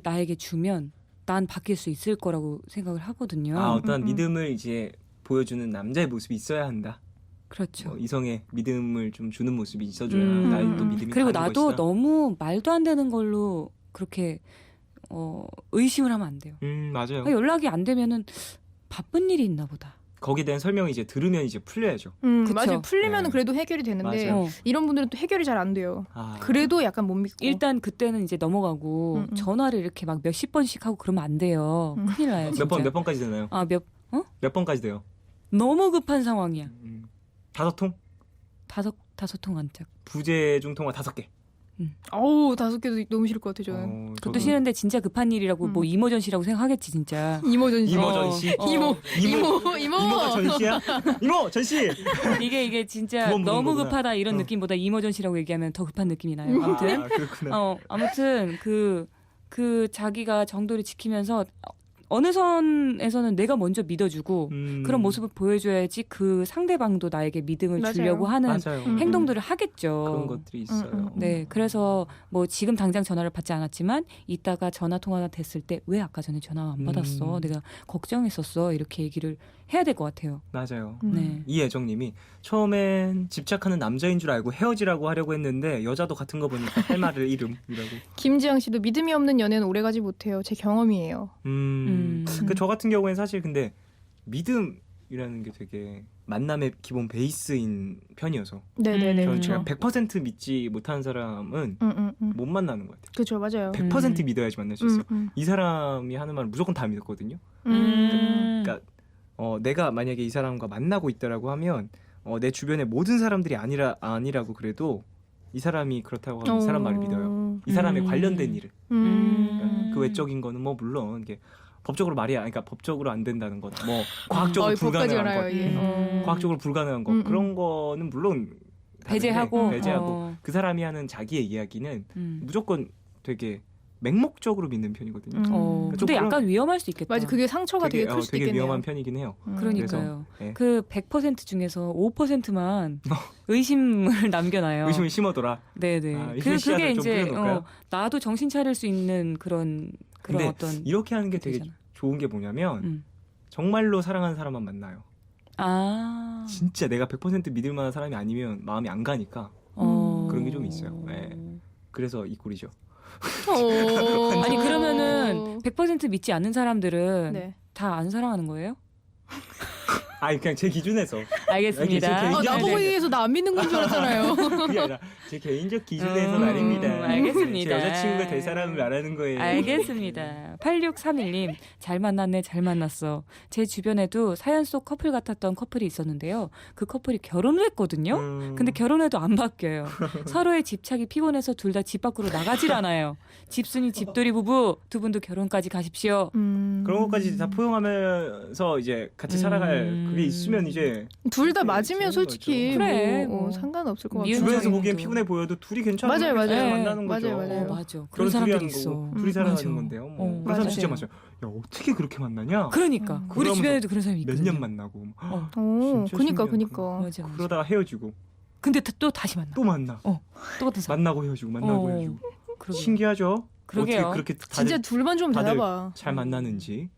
나에게 주면 난 바뀔 수 있을 거라고 생각을 하거든요. 어떤 믿음을 이제 보여주는 남자의 모습이 있어야 한다. 그렇죠. 이성의 믿음을 좀 주는 모습이 있어줘야 나의 또 믿음이 그리고 가는 나도 것이다. 너무 말도 안 되는 걸로 그렇게 의심을 하면 안 돼요. 맞아요. 연락이 안 되면은 바쁜 일이 있나 보다. 거기에 대한 설명이 이제 들으면 이제 풀려야죠. 그쵸. 맞아요. 풀리면 네. 그래도 해결이 되는데 맞아요. 이런 분들은 또 해결이 잘 안 돼요. 아, 그래도 약간 못 믿고. 일단 그때는 이제 넘어가고 전화를 이렇게 막 몇십 번씩 하고 그러면 안 돼요. 큰일 나요. 진짜. 몇 번까지 되나요? 몇 번까지 돼요? 너무 급한 상황이야. 5통? 다섯 통 안 짝. 부재 중 통화 5개. 어우 5개도 너무 싫을 것 같아 저는. 그것도 싫은데 진짜 급한 일이라고 뭐 이모전시라고 생각하겠지 진짜. 이모전시. 이모 전시. 이모가 전시야? 이모 전시. 이게 진짜 부원 부는 너무 거구나. 급하다 이런 느낌보다 이모전시라고 얘기하면 더 급한 느낌이 나요. 아무튼 그렇구나. 아무튼 그 자기가 정도를 지키면서 어느 선에서는 내가 먼저 믿어주고 그런 모습을 보여줘야지 그 상대방도 나에게 믿음을 맞아요. 주려고 하는 맞아요. 행동들을 하겠죠. 그런 것들이 있어요. 네, 그래서 뭐 지금 당장 전화를 받지 않았지만 이따가 전화 통화가 됐을 때 왜 아까 전에 전화 안 받았어? 내가 걱정했었어. 이렇게 얘기를 해야 될 것 같아요. 맞아요. 네. 이애정님이 처음엔 집착하는 남자인 줄 알고 헤어지라고 하려고 했는데 여자도 같은 거 보니까 할 말을 잃음이라고. 김지영 씨도 믿음이 없는 연애는 오래가지 못해요. 제 경험이에요. 그 저 같은 경우에는 사실 근데 믿음이라는 게 되게 만남의 기본 베이스인 편이어서 네네네. 저는 그렇죠. 제가 100% 믿지 못하는 사람은 못 만나는 것 같아요. 그렇죠, 맞아요. 100% 믿어야지 만날 수 있어요. 이 사람이 하는 말은 무조건 다 믿었거든요. 그러니까 내가 만약에 이 사람과 만나고 있다라고 하면 내 주변의 모든 사람들이 아니라고 그래도 이 사람이 그렇다고 하면 이 사람 말을 믿어요. 이 사람에 관련된 일을. 그러니까 그 외적인 거는 뭐 물론 이게 법적으로 그러니까 법적으로 안 된다는 것, 뭐 과학적으로 불가능한 것, 과학적으로 불가능한 것 그런 거는 물론 다른데, 배제하고 그 사람이 하는 자기의 이야기는 무조건 되게 맹목적으로 믿는 편이거든요. 좀 근데 약간 그런- 위험할 수 있겠다. 맞아, 그게 상처가 되게 클 수도 되게 있겠네요. 위험한 편이긴 해요. 그러니까요. 그래서, 네. 그 100% 중에서 5%만 의심을 남겨놔요. 의심을 심어둬라. 네네. 아, 그게 씨앗을 좀 이제 뿌려놓을까요? 나도 정신 차릴 수 있는 그런 근데 어떤 이렇게 하는 게 되게 되잖아. 좋은 게 뭐냐면 음. 정말로 사랑하는 사람만 만나요. 아. 진짜 내가 100% 믿을 만한 사람이 아니면 마음이 안 가니까 그런 게 좀 있어요. 네. 그래서 이 꼴이죠. 아니 그러면은 100% 믿지 않는 사람들은 네. 다 안 사랑하는 거예요? 아니 그냥 제 기준에서 알겠습니다. 제 개인적- 나보고 얘기해서 나 안 믿는 건 줄 알았잖아요. 그게 아니라 제 개인적 기준에서 말입니다. 알겠습니다. 제 여자친구가 될 사람을 말하는 거예요. 알겠습니다. 8631님 잘 만났네 잘 만났어. 제 주변에도 사연 속 커플 같았던 커플이 있었는데요. 그 커플이 결혼을 했거든요. 근데 결혼해도 안 바뀌어요. 서로의 집착이 피곤해서 둘 다 집 밖으로 나가질 않아요. 집순이 집돌이 부부 두 분도 결혼까지 가십시오. 그런 것까지 다 포용하면서 이제 같이 살아갈 그게 있으면 이제 둘 다 맞으면 솔직히 그래, 뭐 뭐. 상관없을 것 미운 같아요. 주변에서 정도. 보기엔 피곤해 보여도 둘이 괜찮으면 맞아요, 맞아요. 계속 네. 만나는 거죠. 맞아요, 맞아요. 맞아. 그런 그런 둘이 사람들이 하는 있어. 거고 둘이 살아가는 맞아. 건데요. 뭐. 그런 맞아요. 사람 진짜 많아요. 야 어떻게 그렇게 만나냐? 그러니까 우리 그러면서 주변에도 그런 사람이 몇 있거든요. 년 만나고 오, 진짜 그니까 신기하다. 그니까. 맞아, 맞아. 그러다가 헤어지고 근데 또 다시 만나. 또 만나 똑같은 사람. 만나고 헤어지고 만나고 어, 헤어지고 그러게요. 신기하죠? 그러게요. 어떻게 그렇게 다들 진짜 둘만 좀 다들 되나봐. 잘 만나는지.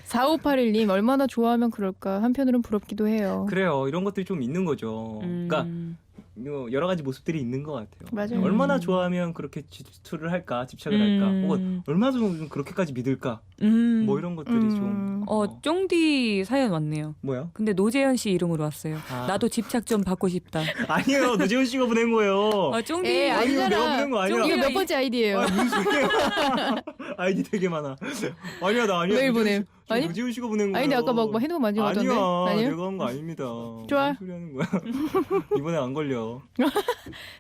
4581님 얼마나 좋아하면 그럴까 한편으론 부럽기도 해요. 그래요. 이런 것들이 좀 있는 거죠. 그러니까 여러 가지 모습들이 있는 것 같아요. 맞아요. 얼마나 좋아하면 그렇게 질투를 할까, 집착을 할까, 혹은 얼마나 좀 그렇게까지 믿을까, 뭐 이런 것들이 좀. 쫑디 사연 왔네요. 뭐야? 근데 노재현 씨 이름으로 왔어요. 아. 나도 집착 좀 받고 싶다. 아니에요. 노재훈 씨가 보낸 거예요. 쫑디. 에이, 아니, 이거 내가 아니잖아. 보낸 거 아니야. 이거 몇 번째 아이디예요? 무슨 소리야. 아이디 되게 많아. 아니야, 나 아니야. 매일 노재훈 보냄. 씨, 저 아니? 노재훈 씨가 보낸 거예요. 아니 근데 아까 막 핸드폰 만지고 왔던데? 아니야, 내가 한 거 아닙니다. 좋아. 무슨 소리 하는 거야? 이번에 안 걸려.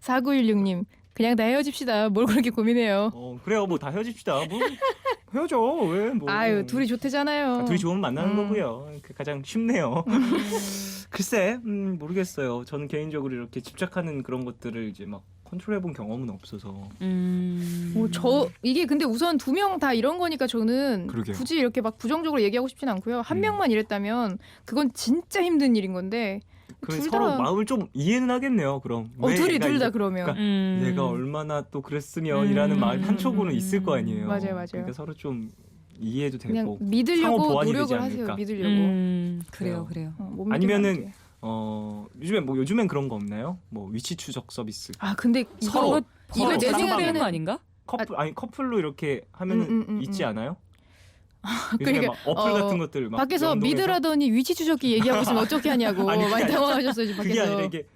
4916님 그냥 다 헤어집시다. 뭘 그렇게 고민해요? 그래요. 뭐 다 헤어집시다. 뭐 헤어져. 왜 뭐. 아유 둘이 좋대잖아요. 둘이 좋으면 만나는 거고요. 그 가장 쉽네요. 글쎄, 모르겠어요. 저는 개인적으로 이렇게 집착하는 그런 것들을 이제 막 컨트롤해본 경험은 없어서. 이게 근데 우선 두 명 다 이런 거니까 저는 그러게요. 굳이 이렇게 막 부정적으로 얘기하고 싶진 않고요. 한 명만 이랬다면 그건 진짜 힘든 일인 건데 그럼 둘 서로 다- 마음을 좀 이해는 하겠네요. 그럼. 왜 둘이 얘가 둘 다 이제- 그러면 그러니까 내가 얼마나 또 그랬으면이라는 마음이 한쪽으로는 있을 거 아니에요. 맞아요, 맞아요. 그러니까 서로 좀 이해해도 그냥 되고. 상호 믿으려고 보완이 되지 노력을 않을까. 하세요. 믿으려고. 그래요, 그래요. 못 믿으면 아니면은 안 돼요. 요즘엔 그런 거 없나요? 뭐 위치 추적 서비스. 아 근데 서로 이거 서로 내 내 생각에는 생각하는 거 아닌가? 커플로 이렇게 하면은 있지 않아요? 요즘에 그러니까, 막 어플 같은 것들 막 밖에서 연동해서. 믿으라더니 위치 추적기 얘기하고 있으면 어떻게 하냐고 아니, 그게 많이 아니라- 당황하셨어요 지금 그게 밖에서. 아니라 이게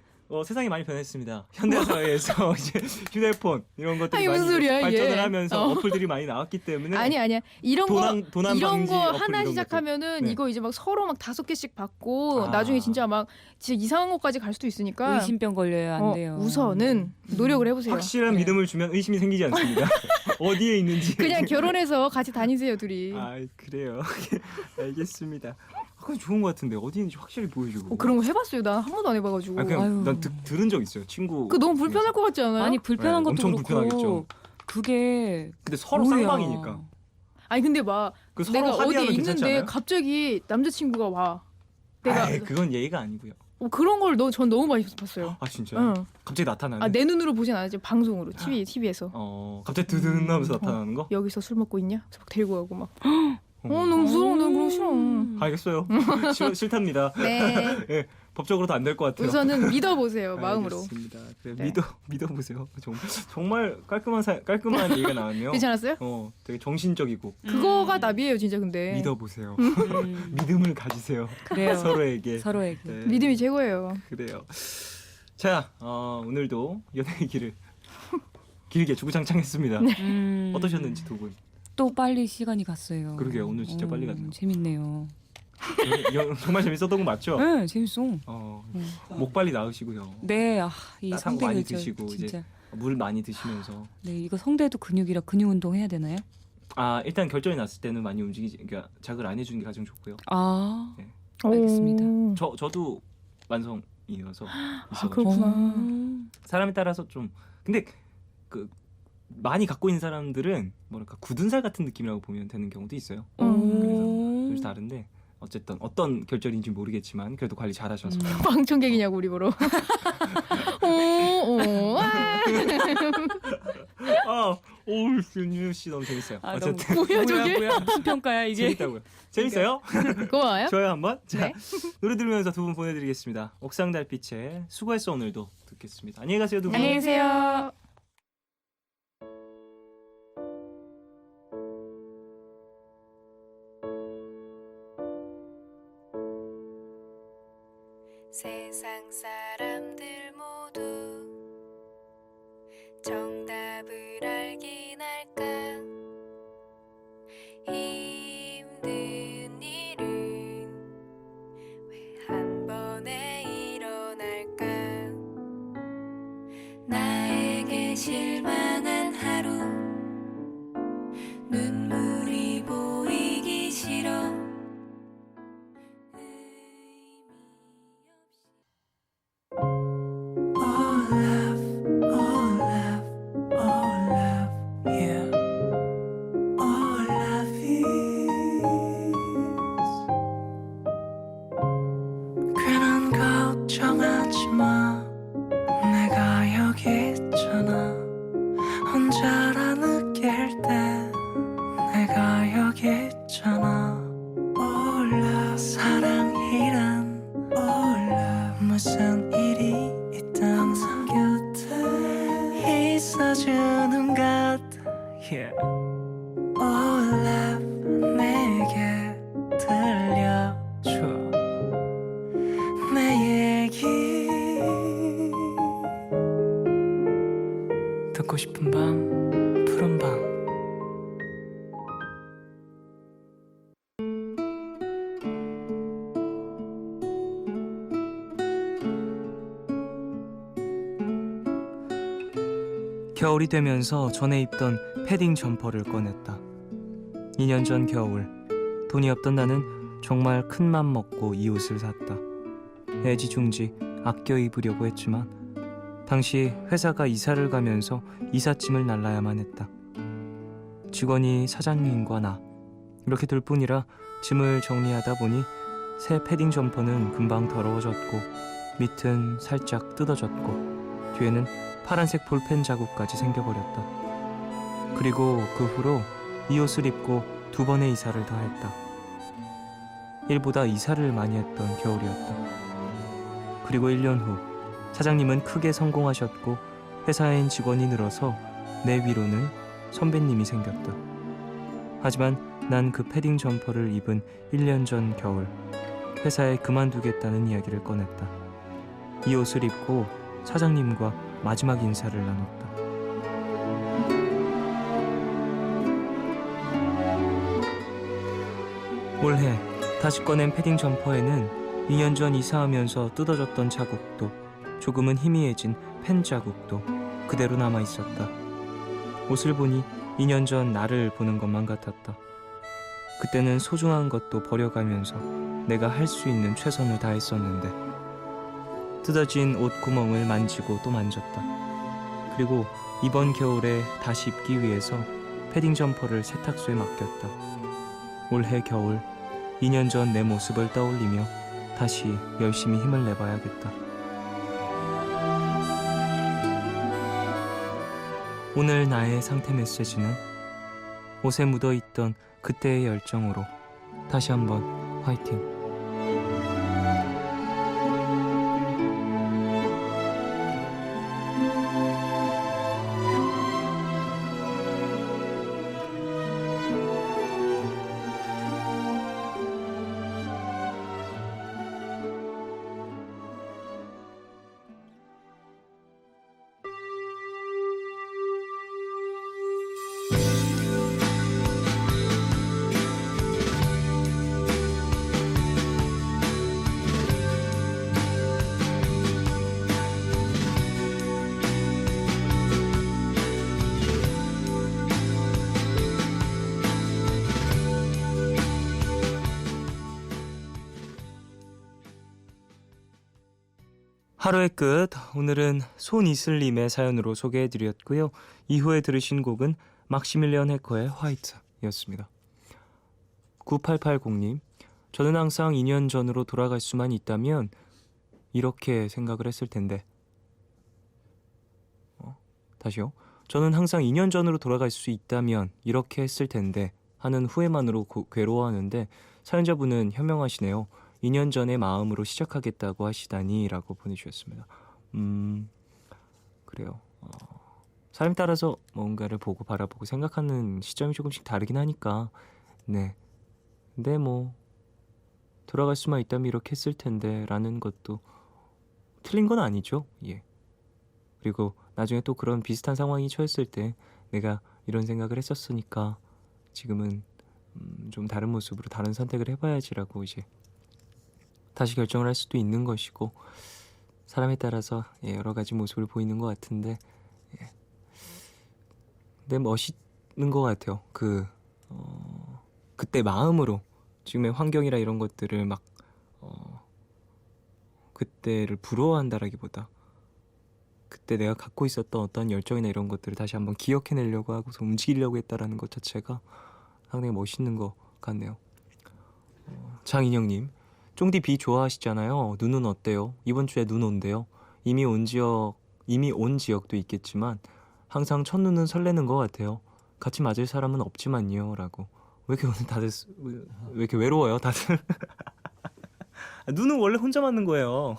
세상이 많이 변했습니다. 현대사회에서 이제 휴대폰 이런 것들이 아니, 많이 무슨 소리야, 발전을 이게. 하면서 어플들이 많이 나왔기 때문에 아니야 이런 도난 이런 방지 거 어플 하나 이런 시작하면은 것들. 네. 이거 이제 막 서로 막 5개씩 받고 아. 나중에 진짜 막 진짜 이상한 것까지 갈 수도 있으니까 의심병 걸려야 안 돼요. 우선은 노력을 해보세요. 확실한 네. 믿음을 주면 의심이 생기지 않습니다. 어디에 있는지 그냥 결혼해서 같이 다니세요 둘이. 아 그래요. 알겠습니다. 그건 좋은 것 같은데 어디 있는지 확실히 보여주고. 그런 거 해봤어요. 난 한 번도 안 해봐가지고. 아, 그냥 아유. 난 들은 적 있어요. 친구. 그 너무 불편할 것 같지 않아요? 아니 불편한 네, 것도 엄청 그렇고 불편하겠죠. 그게 근데 서로 뭐야. 쌍방이니까. 아니 근데 막 그 서로 내가 어디에 합의하면 괜찮지 있는데 않아요? 갑자기 남자친구가 와. 내가 아이, 그건 예의가 아니고요. 그런 걸 전 너무 많이 봤어요. 아 진짜요? 응. 갑자기 나타나네. 아, 내 눈으로 보진 않았지. 방송으로 TV에서 갑자기 드든 하면서 나타나는 거? 여기서 술 먹고 있냐? 그래서 막 데리고 가고 막. 어. 너무 무서워. 난 그런 거 싫어. 알겠어요. 싫답니다. 네. 예, 법적으로도 안 될 것 같아요. 우선은 믿어보세요. 마음으로. 알겠습니다. 그래, 네. 믿어보세요. 정말 깔끔한 얘기가 나왔네요. 괜찮았어요? 되게 정신적이고 그거가 답이에요, 진짜 근데. 믿어보세요. 음. 믿음을 가지세요. 그래요. 서로에게. 서로에게. 네, 믿음이 최고예요. 그래요. 자, 오늘도 연애의 길을 길게 주구장창했습니다. 어떠셨는지 두 분. 또 빨리 시간이 갔어요. 그러게요. 오늘 진짜 빨리 갔네요. 재밌네요. 정말 재밌었던 거 맞죠? 네, 재밌어. 목 빨리 나으시고요. 네, 이 따뜻한 거 성대 많이 근처 드시고 진짜. 이제 물 많이 드시면서. 네, 이거 성대도 근육이라 근육 운동 해야 되나요? 일단 결정이 났을 때는 많이 그러니까 자극을 안 해주는 게 가장 좋고요. 아, 네. 알겠습니다. 오. 저도 만성이어서 그렇구나. 사람에 따라서 좀 근데 그 많이 갖고 있는 사람들은 뭐랄까 굳은 살 같은 느낌이라고 보면 되는 경우도 있어요. 그래서 좀 다른데 어쨌든 어떤 결절인지 모르겠지만 그래도 관리 잘하셔서 방청객이냐고 우리 보러. 윤유 씨 너무 재밌어요. 어쨌든 뭐야, 저게? 뭐야 무슨 평가야 이게? 재밌다고요. 재밌어요? 고마워요. 좋아요 한번. 자, 네. 노래 들으면서 두 분 보내드리겠습니다. 옥상 달빛의 수고했어 오늘도 듣겠습니다. 안녕히 가세요 두 분. 안녕히 계세요. 세상 사람들 모두 정답을 알긴 할까 힘든 일은 왜 한 번에 일어날까 나에게 실망한 하루 눈물이 보이기 싫어 All love, yeah. All love is 괜한 걱정하지 마. 내가 여기 있잖아. 혼자라 느낄 때 내가 여기 있잖아. All love, 사랑이란 All love, 무슨 일이 있던 곁에 있어주는 것 yeah. All love 내게 들려줘 내 얘기 듣고 싶은 밤 푸른 밤 겨울이 되면서 전에 입던 패딩 점퍼를 꺼냈다. 2년 전 겨울 돈이 없던 나는 정말 큰 맘 먹고 이 옷을 샀다. 애지중지 아껴 입으려고 했지만 당시 회사가 이사를 가면서 이삿짐을 날라야만 했다. 직원이 사장님과 나 이렇게 둘 뿐이라 짐을 정리하다 보니 새 패딩 점퍼는 금방 더러워졌고 밑은 살짝 뜯어졌고 뒤에는 파란색 볼펜 자국까지 생겨버렸다. 그리고 그 후로 이 옷을 입고 2번의 이사를 더 했다. 일보다 이사를 많이 했던 겨울이었다. 그리고 1년 후 사장님은 크게 성공하셨고 회사엔 직원이 늘어서 내 위로는 선배님이 생겼다. 하지만 난 그 패딩 점퍼를 입은 1년 전 겨울 회사에 그만두겠다는 이야기를 꺼냈다. 이 옷을 입고 사장님과 마지막 인사를 나눴다. 올해 다시 꺼낸 패딩 점퍼에는 2년 전 이사하면서 뜯어졌던 자국도 조금은 희미해진 펜 자국도 그대로 남아 있었다. 옷을 보니 2년 전 나를 보는 것만 같았다. 그때는 소중한 것도 버려가면서 내가 할 수 있는 최선을 다했었는데 뜯어진 옷 구멍을 만지고 또 만졌다. 그리고 이번 겨울에 다시 입기 위해서 패딩 점퍼를 세탁소에 맡겼다. 올해 겨울 2년 전 내 모습을 떠올리며 다시 열심히 힘을 내봐야겠다. 오늘 나의 상태 메시지는 옷에 묻어있던 그때의 열정으로 다시 한번 화이팅. 하루의 끝, 오늘은 손이슬님의 사연으로 소개해드렸고요. 이후에 들으신 곡은 막시밀리언 해커의 화이트였습니다. 9880님, 저는 항상 2년 전으로 돌아갈 수만 있다면 이렇게 생각을 했을 텐데. 다시요. 저는 항상 2년 전으로 돌아갈 수 있다면 이렇게 했을 텐데 하는 후회만으로 괴로워하는데 사연자분은 현명하시네요. 2년 전의 마음으로 시작하겠다고 하시다니 라고 보내주셨습니다. 그래요. 사람에 따라서 뭔가를 보고 바라보고 생각하는 시점이 조금씩 다르긴 하니까 네. 근데 뭐 돌아갈 수만 있다면 이렇게 했을 텐데 라는 것도 틀린 건 아니죠. 예. 그리고 나중에 또 그런 비슷한 상황이 처했을 때 내가 이런 생각을 했었으니까 지금은 좀 다른 모습으로 다른 선택을 해봐야지라고 이제 다시 결정을 할 수도 있는 것이고 사람에 따라서 여러 가지 모습을 보이는 것 같은데 근데 멋있는 것 같아요. 그때 마음으로 지금의 환경이라 이런 것들을 막 그때를 부러워한다라기보다 그때 내가 갖고 있었던 어떤 열정이나 이런 것들을 다시 한번 기억해내려고 하고서 움직이려고 했다라는 것 자체가 상당히 멋있는 것 같네요. 장인영님, 쫑디 비 좋아하시잖아요. 눈은 어때요? 이번 주에 눈 온대요. 이미 온 지역도 있겠지만 항상 첫눈은 설레는 것 같아요. 같이 맞을 사람은 없지만요. 라고. 왜 이렇게 오늘 다들 왜 이렇게 외로워요 다들? 눈은 원래 혼자 맞는 거예요.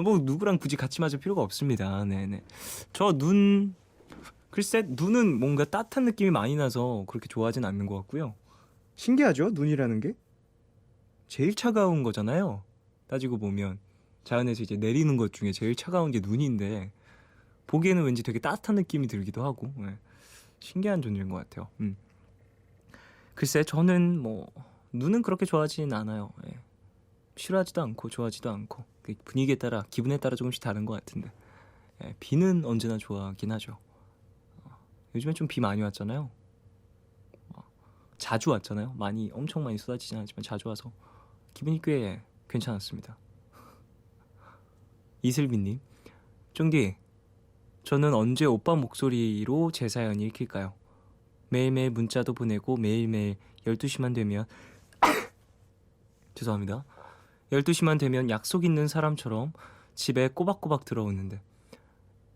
뭐 누구랑 굳이 같이 맞을 필요가 없습니다. 네네. 글쎄 눈은 뭔가 따뜻한 느낌이 많이 나서 그렇게 좋아하진 않는 것 같고요. 신기하죠? 눈이라는 게 제일 차가운 거잖아요. 따지고 보면 자연에서 이제 내리는 것 중에 제일 차가운 게 눈인데 보기에는 왠지 되게 따뜻한 느낌이 들기도 하고 신기한 존재인 것 같아요. 글쎄 저는 뭐 눈은 그렇게 좋아하진 않아요. 싫어하지도 않고 좋아하지도 않고 분위기에 따라 기분에 따라 조금씩 다른 것 같은데 비는 언제나 좋아하긴 하죠. 요즘에 좀 비 많이 왔잖아요. 자주 왔잖아요. 엄청 많이 쏟아지진 않지만 자주 와서 기분이 꽤 괜찮았습니다. 이슬비님, 쫑디, 저는 언제 오빠 목소리로 제 사연 읽힐까요? 매일매일 문자도 보내고 매일매일 12시만 되면 죄송합니다. 12시만 되면 약속 있는 사람처럼 집에 꼬박꼬박 들어오는데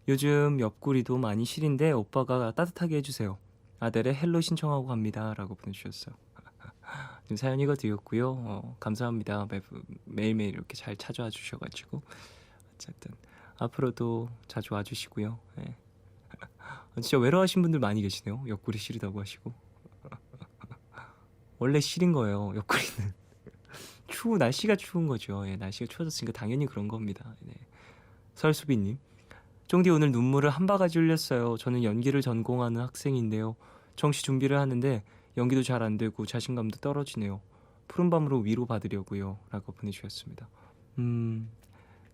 요즘 옆구리도 많이 시린데 오빠가 따뜻하게 해주세요. 아델의 헬로 신청하고 갑니다. 라고 보내주셨어요. 지금 사연 읽어드렸고요. 감사합니다. 매일매일 이렇게 잘 찾아와 주셔가지고 어쨌든 앞으로도 자주 와주시고요. 진짜 외로워하신 분들 많이 계시네요. 옆구리 시리다고 하시고 원래 시린 거예요. 옆구리는 날씨가 추운 거죠. 날씨가 추워졌으니까 당연히 그런 겁니다. 설수비님, 쫑디 오늘 눈물을 한 바가지 흘렸어요. 저는 연기를 전공하는 학생인데요. 정시 준비를 하는데 연기도 잘 안 되고 자신감도 떨어지네요. 푸른밤으로 위로 받으려고요. 라고 보내주셨습니다.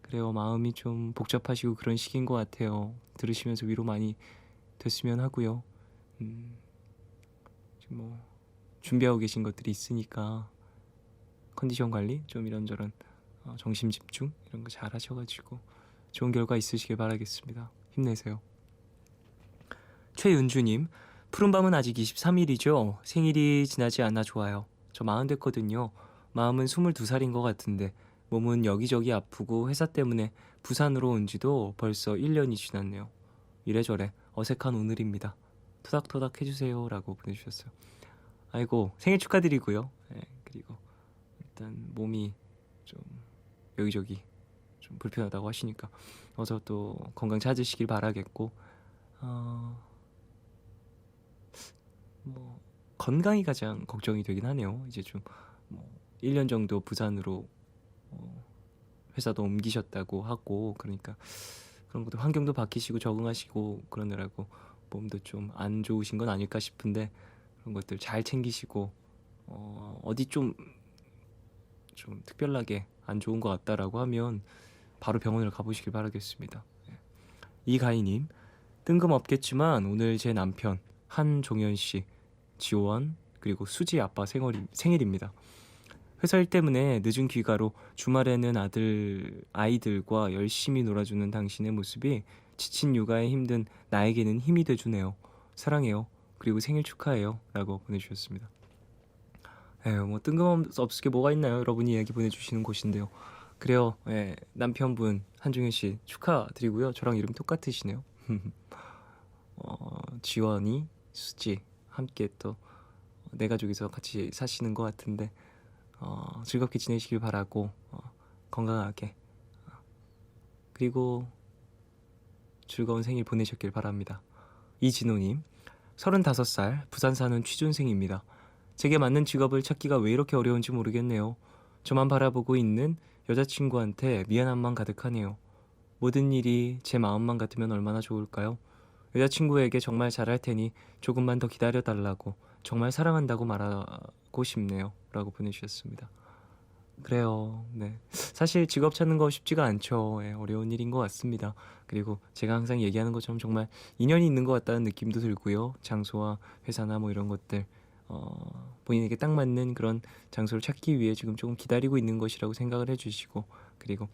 그래요. 마음이 좀 복잡하시고 그런 시기인 것 같아요. 들으시면서 위로 많이 됐으면 하고요. 지금 뭐 준비하고 계신 것들이 있으니까 컨디션 관리 좀 이런저런 정신 집중 이런 거 잘 하셔가지고 좋은 결과 있으시길 바라겠습니다. 힘내세요. 최윤주님, 푸른밤은 아직 23일이죠. 생일이 지나지 않아 좋아요. 저 40 됐거든요. 마음은 22살인 것 같은데 몸은 여기저기 아프고 회사 때문에 부산으로 온 지도 벌써 1년이 지났네요. 이래저래 어색한 오늘입니다. 토닥토닥 해주세요 라고 보내주셨어요. 아이고 생일 축하드리고요. 네, 그리고 일단 몸이 좀 여기저기 좀 불편하다고 하시니까 어서 또 건강 찾으시길 바라겠고 뭐 건강이 가장 걱정이 되긴 하네요. 이제 좀 뭐 1년 정도 부산으로 회사도 옮기셨다고 하고 그러니까 그런 것도 환경도 바뀌시고 적응하시고 그러느라고 몸도 좀 안 좋으신 건 아닐까 싶은데 그런 것들 잘 챙기시고 어디 좀 특별하게 안 좋은 것 같다라고 하면 바로 병원을 가보시길 바라겠습니다. 이가희님, 뜬금없겠지만 오늘 제 남편 한종현 씨, 지원 그리고 수지 아빠 생일입니다. 회사 일 때문에 늦은 귀가로 주말에는 아이들과 열심히 놀아주는 당신의 모습이 지친 육아에 힘든 나에게는 힘이 돼주네요. 사랑해요. 그리고 생일 축하해요. 라고 보내주셨습니다. 에휴, 뭐 뜬금없게 뭐가 있나요? 여러분이 이야기 보내주시는 곳인데요. 그래요. 예, 남편분 한종현 씨 축하드리고요. 저랑 이름 똑같으시네요. 지원이, 수지 함께 또 내 가족이서 같이 사시는 것 같은데 즐겁게 지내시길 바라고 건강하게 그리고 즐거운 생일 보내셨길 바랍니다. 이진호님, 35살 부산 사는 취준생입니다. 제게 맞는 직업을 찾기가 왜 이렇게 어려운지 모르겠네요. 저만 바라보고 있는 여자친구한테 미안함만 가득하네요. 모든 일이 제 마음만 같으면 얼마나 좋을까요? 여자친구에게 정말 잘할 테니 조금만 더 기다려달라고 정말 사랑한다고 말하고 싶네요. 라고 보내주셨습니다. 그래요. 네. 사실 직업 찾는 거 쉽지가 않죠. 예, 어려운 일인 것 같습니다. 그리고 제가 항상 얘기하는 것처럼 정말 인연이 있는 것 같다는 느낌도 들고요. 장소와 회사나 뭐 이런 것들 본인에게 딱 맞는 그런 장소를 찾기 위해 지금 조금 기다리고 있는 것이라고 생각을 해주시고 그리고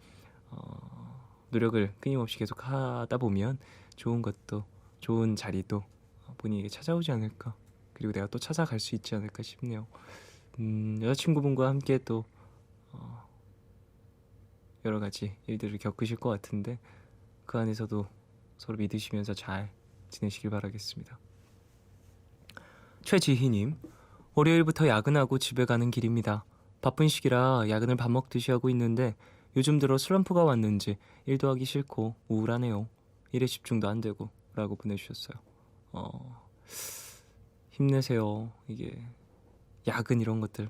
노력을 끊임없이 계속 하다 보면 좋은 것도 좋은 자리도 본인에게 찾아오지 않을까 그리고 내가 또 찾아갈 수 있지 않을까 싶네요. 여자친구분과 함께 또 여러 가지 일들을 겪으실 것 같은데 그 안에서도 서로 믿으시면서 잘 지내시길 바라겠습니다. 최지희님, 월요일부터 야근하고 집에 가는 길입니다. 바쁜 시기라 야근을 밥 먹듯이 하고 있는데 요즘 들어 슬럼프가 왔는지 일도 하기 싫고 우울하네요. 일에 집중도 안 되고 라고 보내주셨어요. 힘내세요. 이게 야근 이런 것들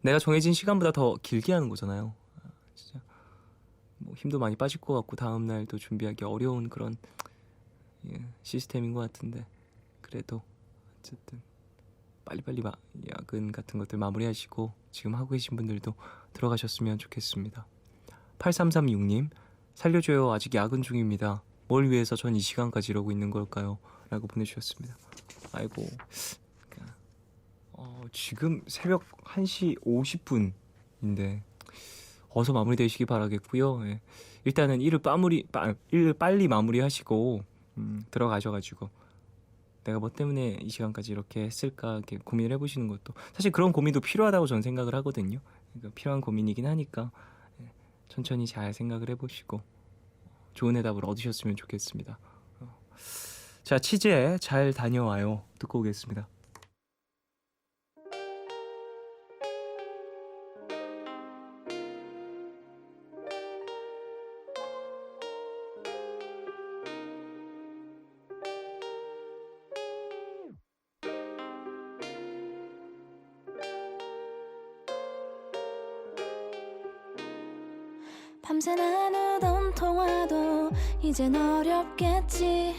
내가 정해진 시간보다 더 길게 하는 거잖아요. 진짜 뭐 힘도 많이 빠질 것 같고 다음날 또 준비하기 어려운 그런 시스템인 것 같은데 그래도 어쨌든 빨리빨리 야근 같은 것들 마무리하시고 지금 하고 계신 분들도 들어가셨으면 좋겠습니다. 8336님, 살려줘요. 아직 야근 중입니다. 뭘 위해서 전 이 시간까지 이러고 있는 걸까요? 라고 보내주셨습니다. 아이고 지금 새벽 1시 50분인데 어서 마무리되시기 바라겠고요. 예. 일단은 일을 빨리 마무리하시고 들어가셔가지고 내가 뭐 때문에 이 시간까지 이렇게 했을까 이렇게 고민을 해보시는 것도 사실 그런 고민도 필요하다고 저는 생각을 하거든요. 그러니까 필요한 고민이긴 하니까 천천히 잘 생각을 해보시고 좋은 해답을 얻으셨으면 좋겠습니다. 자, 치즈에 잘 다녀와요 듣고 오겠습니다. 밤새 나누던 통화도 이젠 어렵겠지.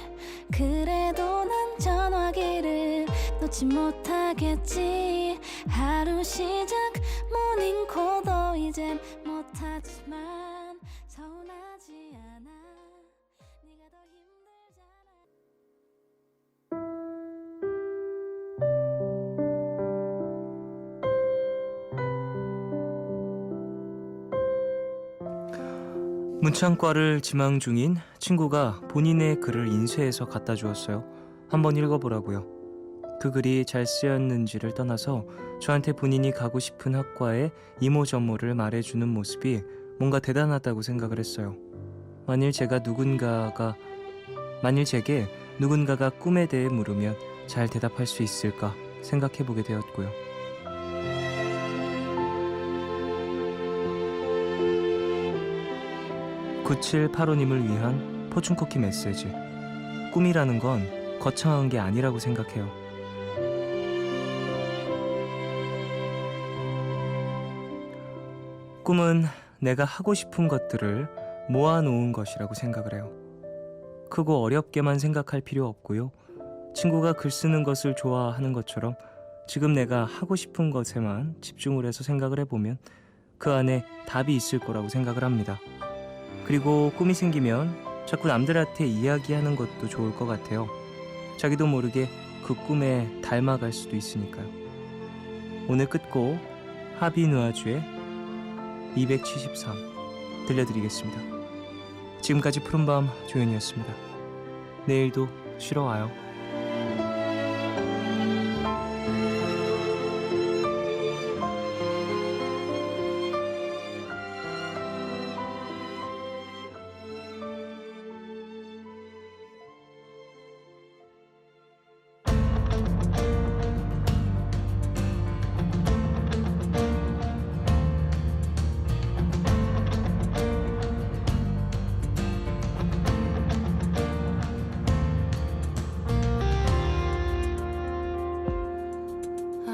그래도 난 전화기를 놓지 못하겠지. 하루 시작 모닝콜도 이젠 못하지만 서운하지 않아. 네가 더 힘들잖아. 문창과를 지망 중인 친구가 본인의 글을 인쇄해서 갖다 주었어요. 한번 읽어보라고요. 그 글이 잘 쓰였는지를 떠나서 저한테 본인이 가고 싶은 학과의 이모저모를 말해주는 모습이 뭔가 대단하다고 생각을 했어요. 만일 제게 누군가가 꿈에 대해 물으면 잘 대답할 수 있을까 생각해보게 되었고요. 9785님을 위한 포춘쿠키 메시지. 꿈이라는 건 거창한 게 아니라고 생각해요. 꿈은 내가 하고 싶은 것들을 모아놓은 것이라고 생각을 해요. 크고 어렵게만 생각할 필요 없고요. 친구가 글 쓰는 것을 좋아하는 것처럼 지금 내가 하고 싶은 것에만 집중을 해서 생각을 해보면 그 안에 답이 있을 거라고 생각을 합니다. 그리고 꿈이 생기면 자꾸 남들한테 이야기하는 것도 좋을 것 같아요. 자기도 모르게 그 꿈에 닮아갈 수도 있으니까요. 오늘 끝곡 하비누아주의 273 들려드리겠습니다. 지금까지 푸른밤 조연이었습니다. 내일도 쉬러 와요.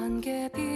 안개비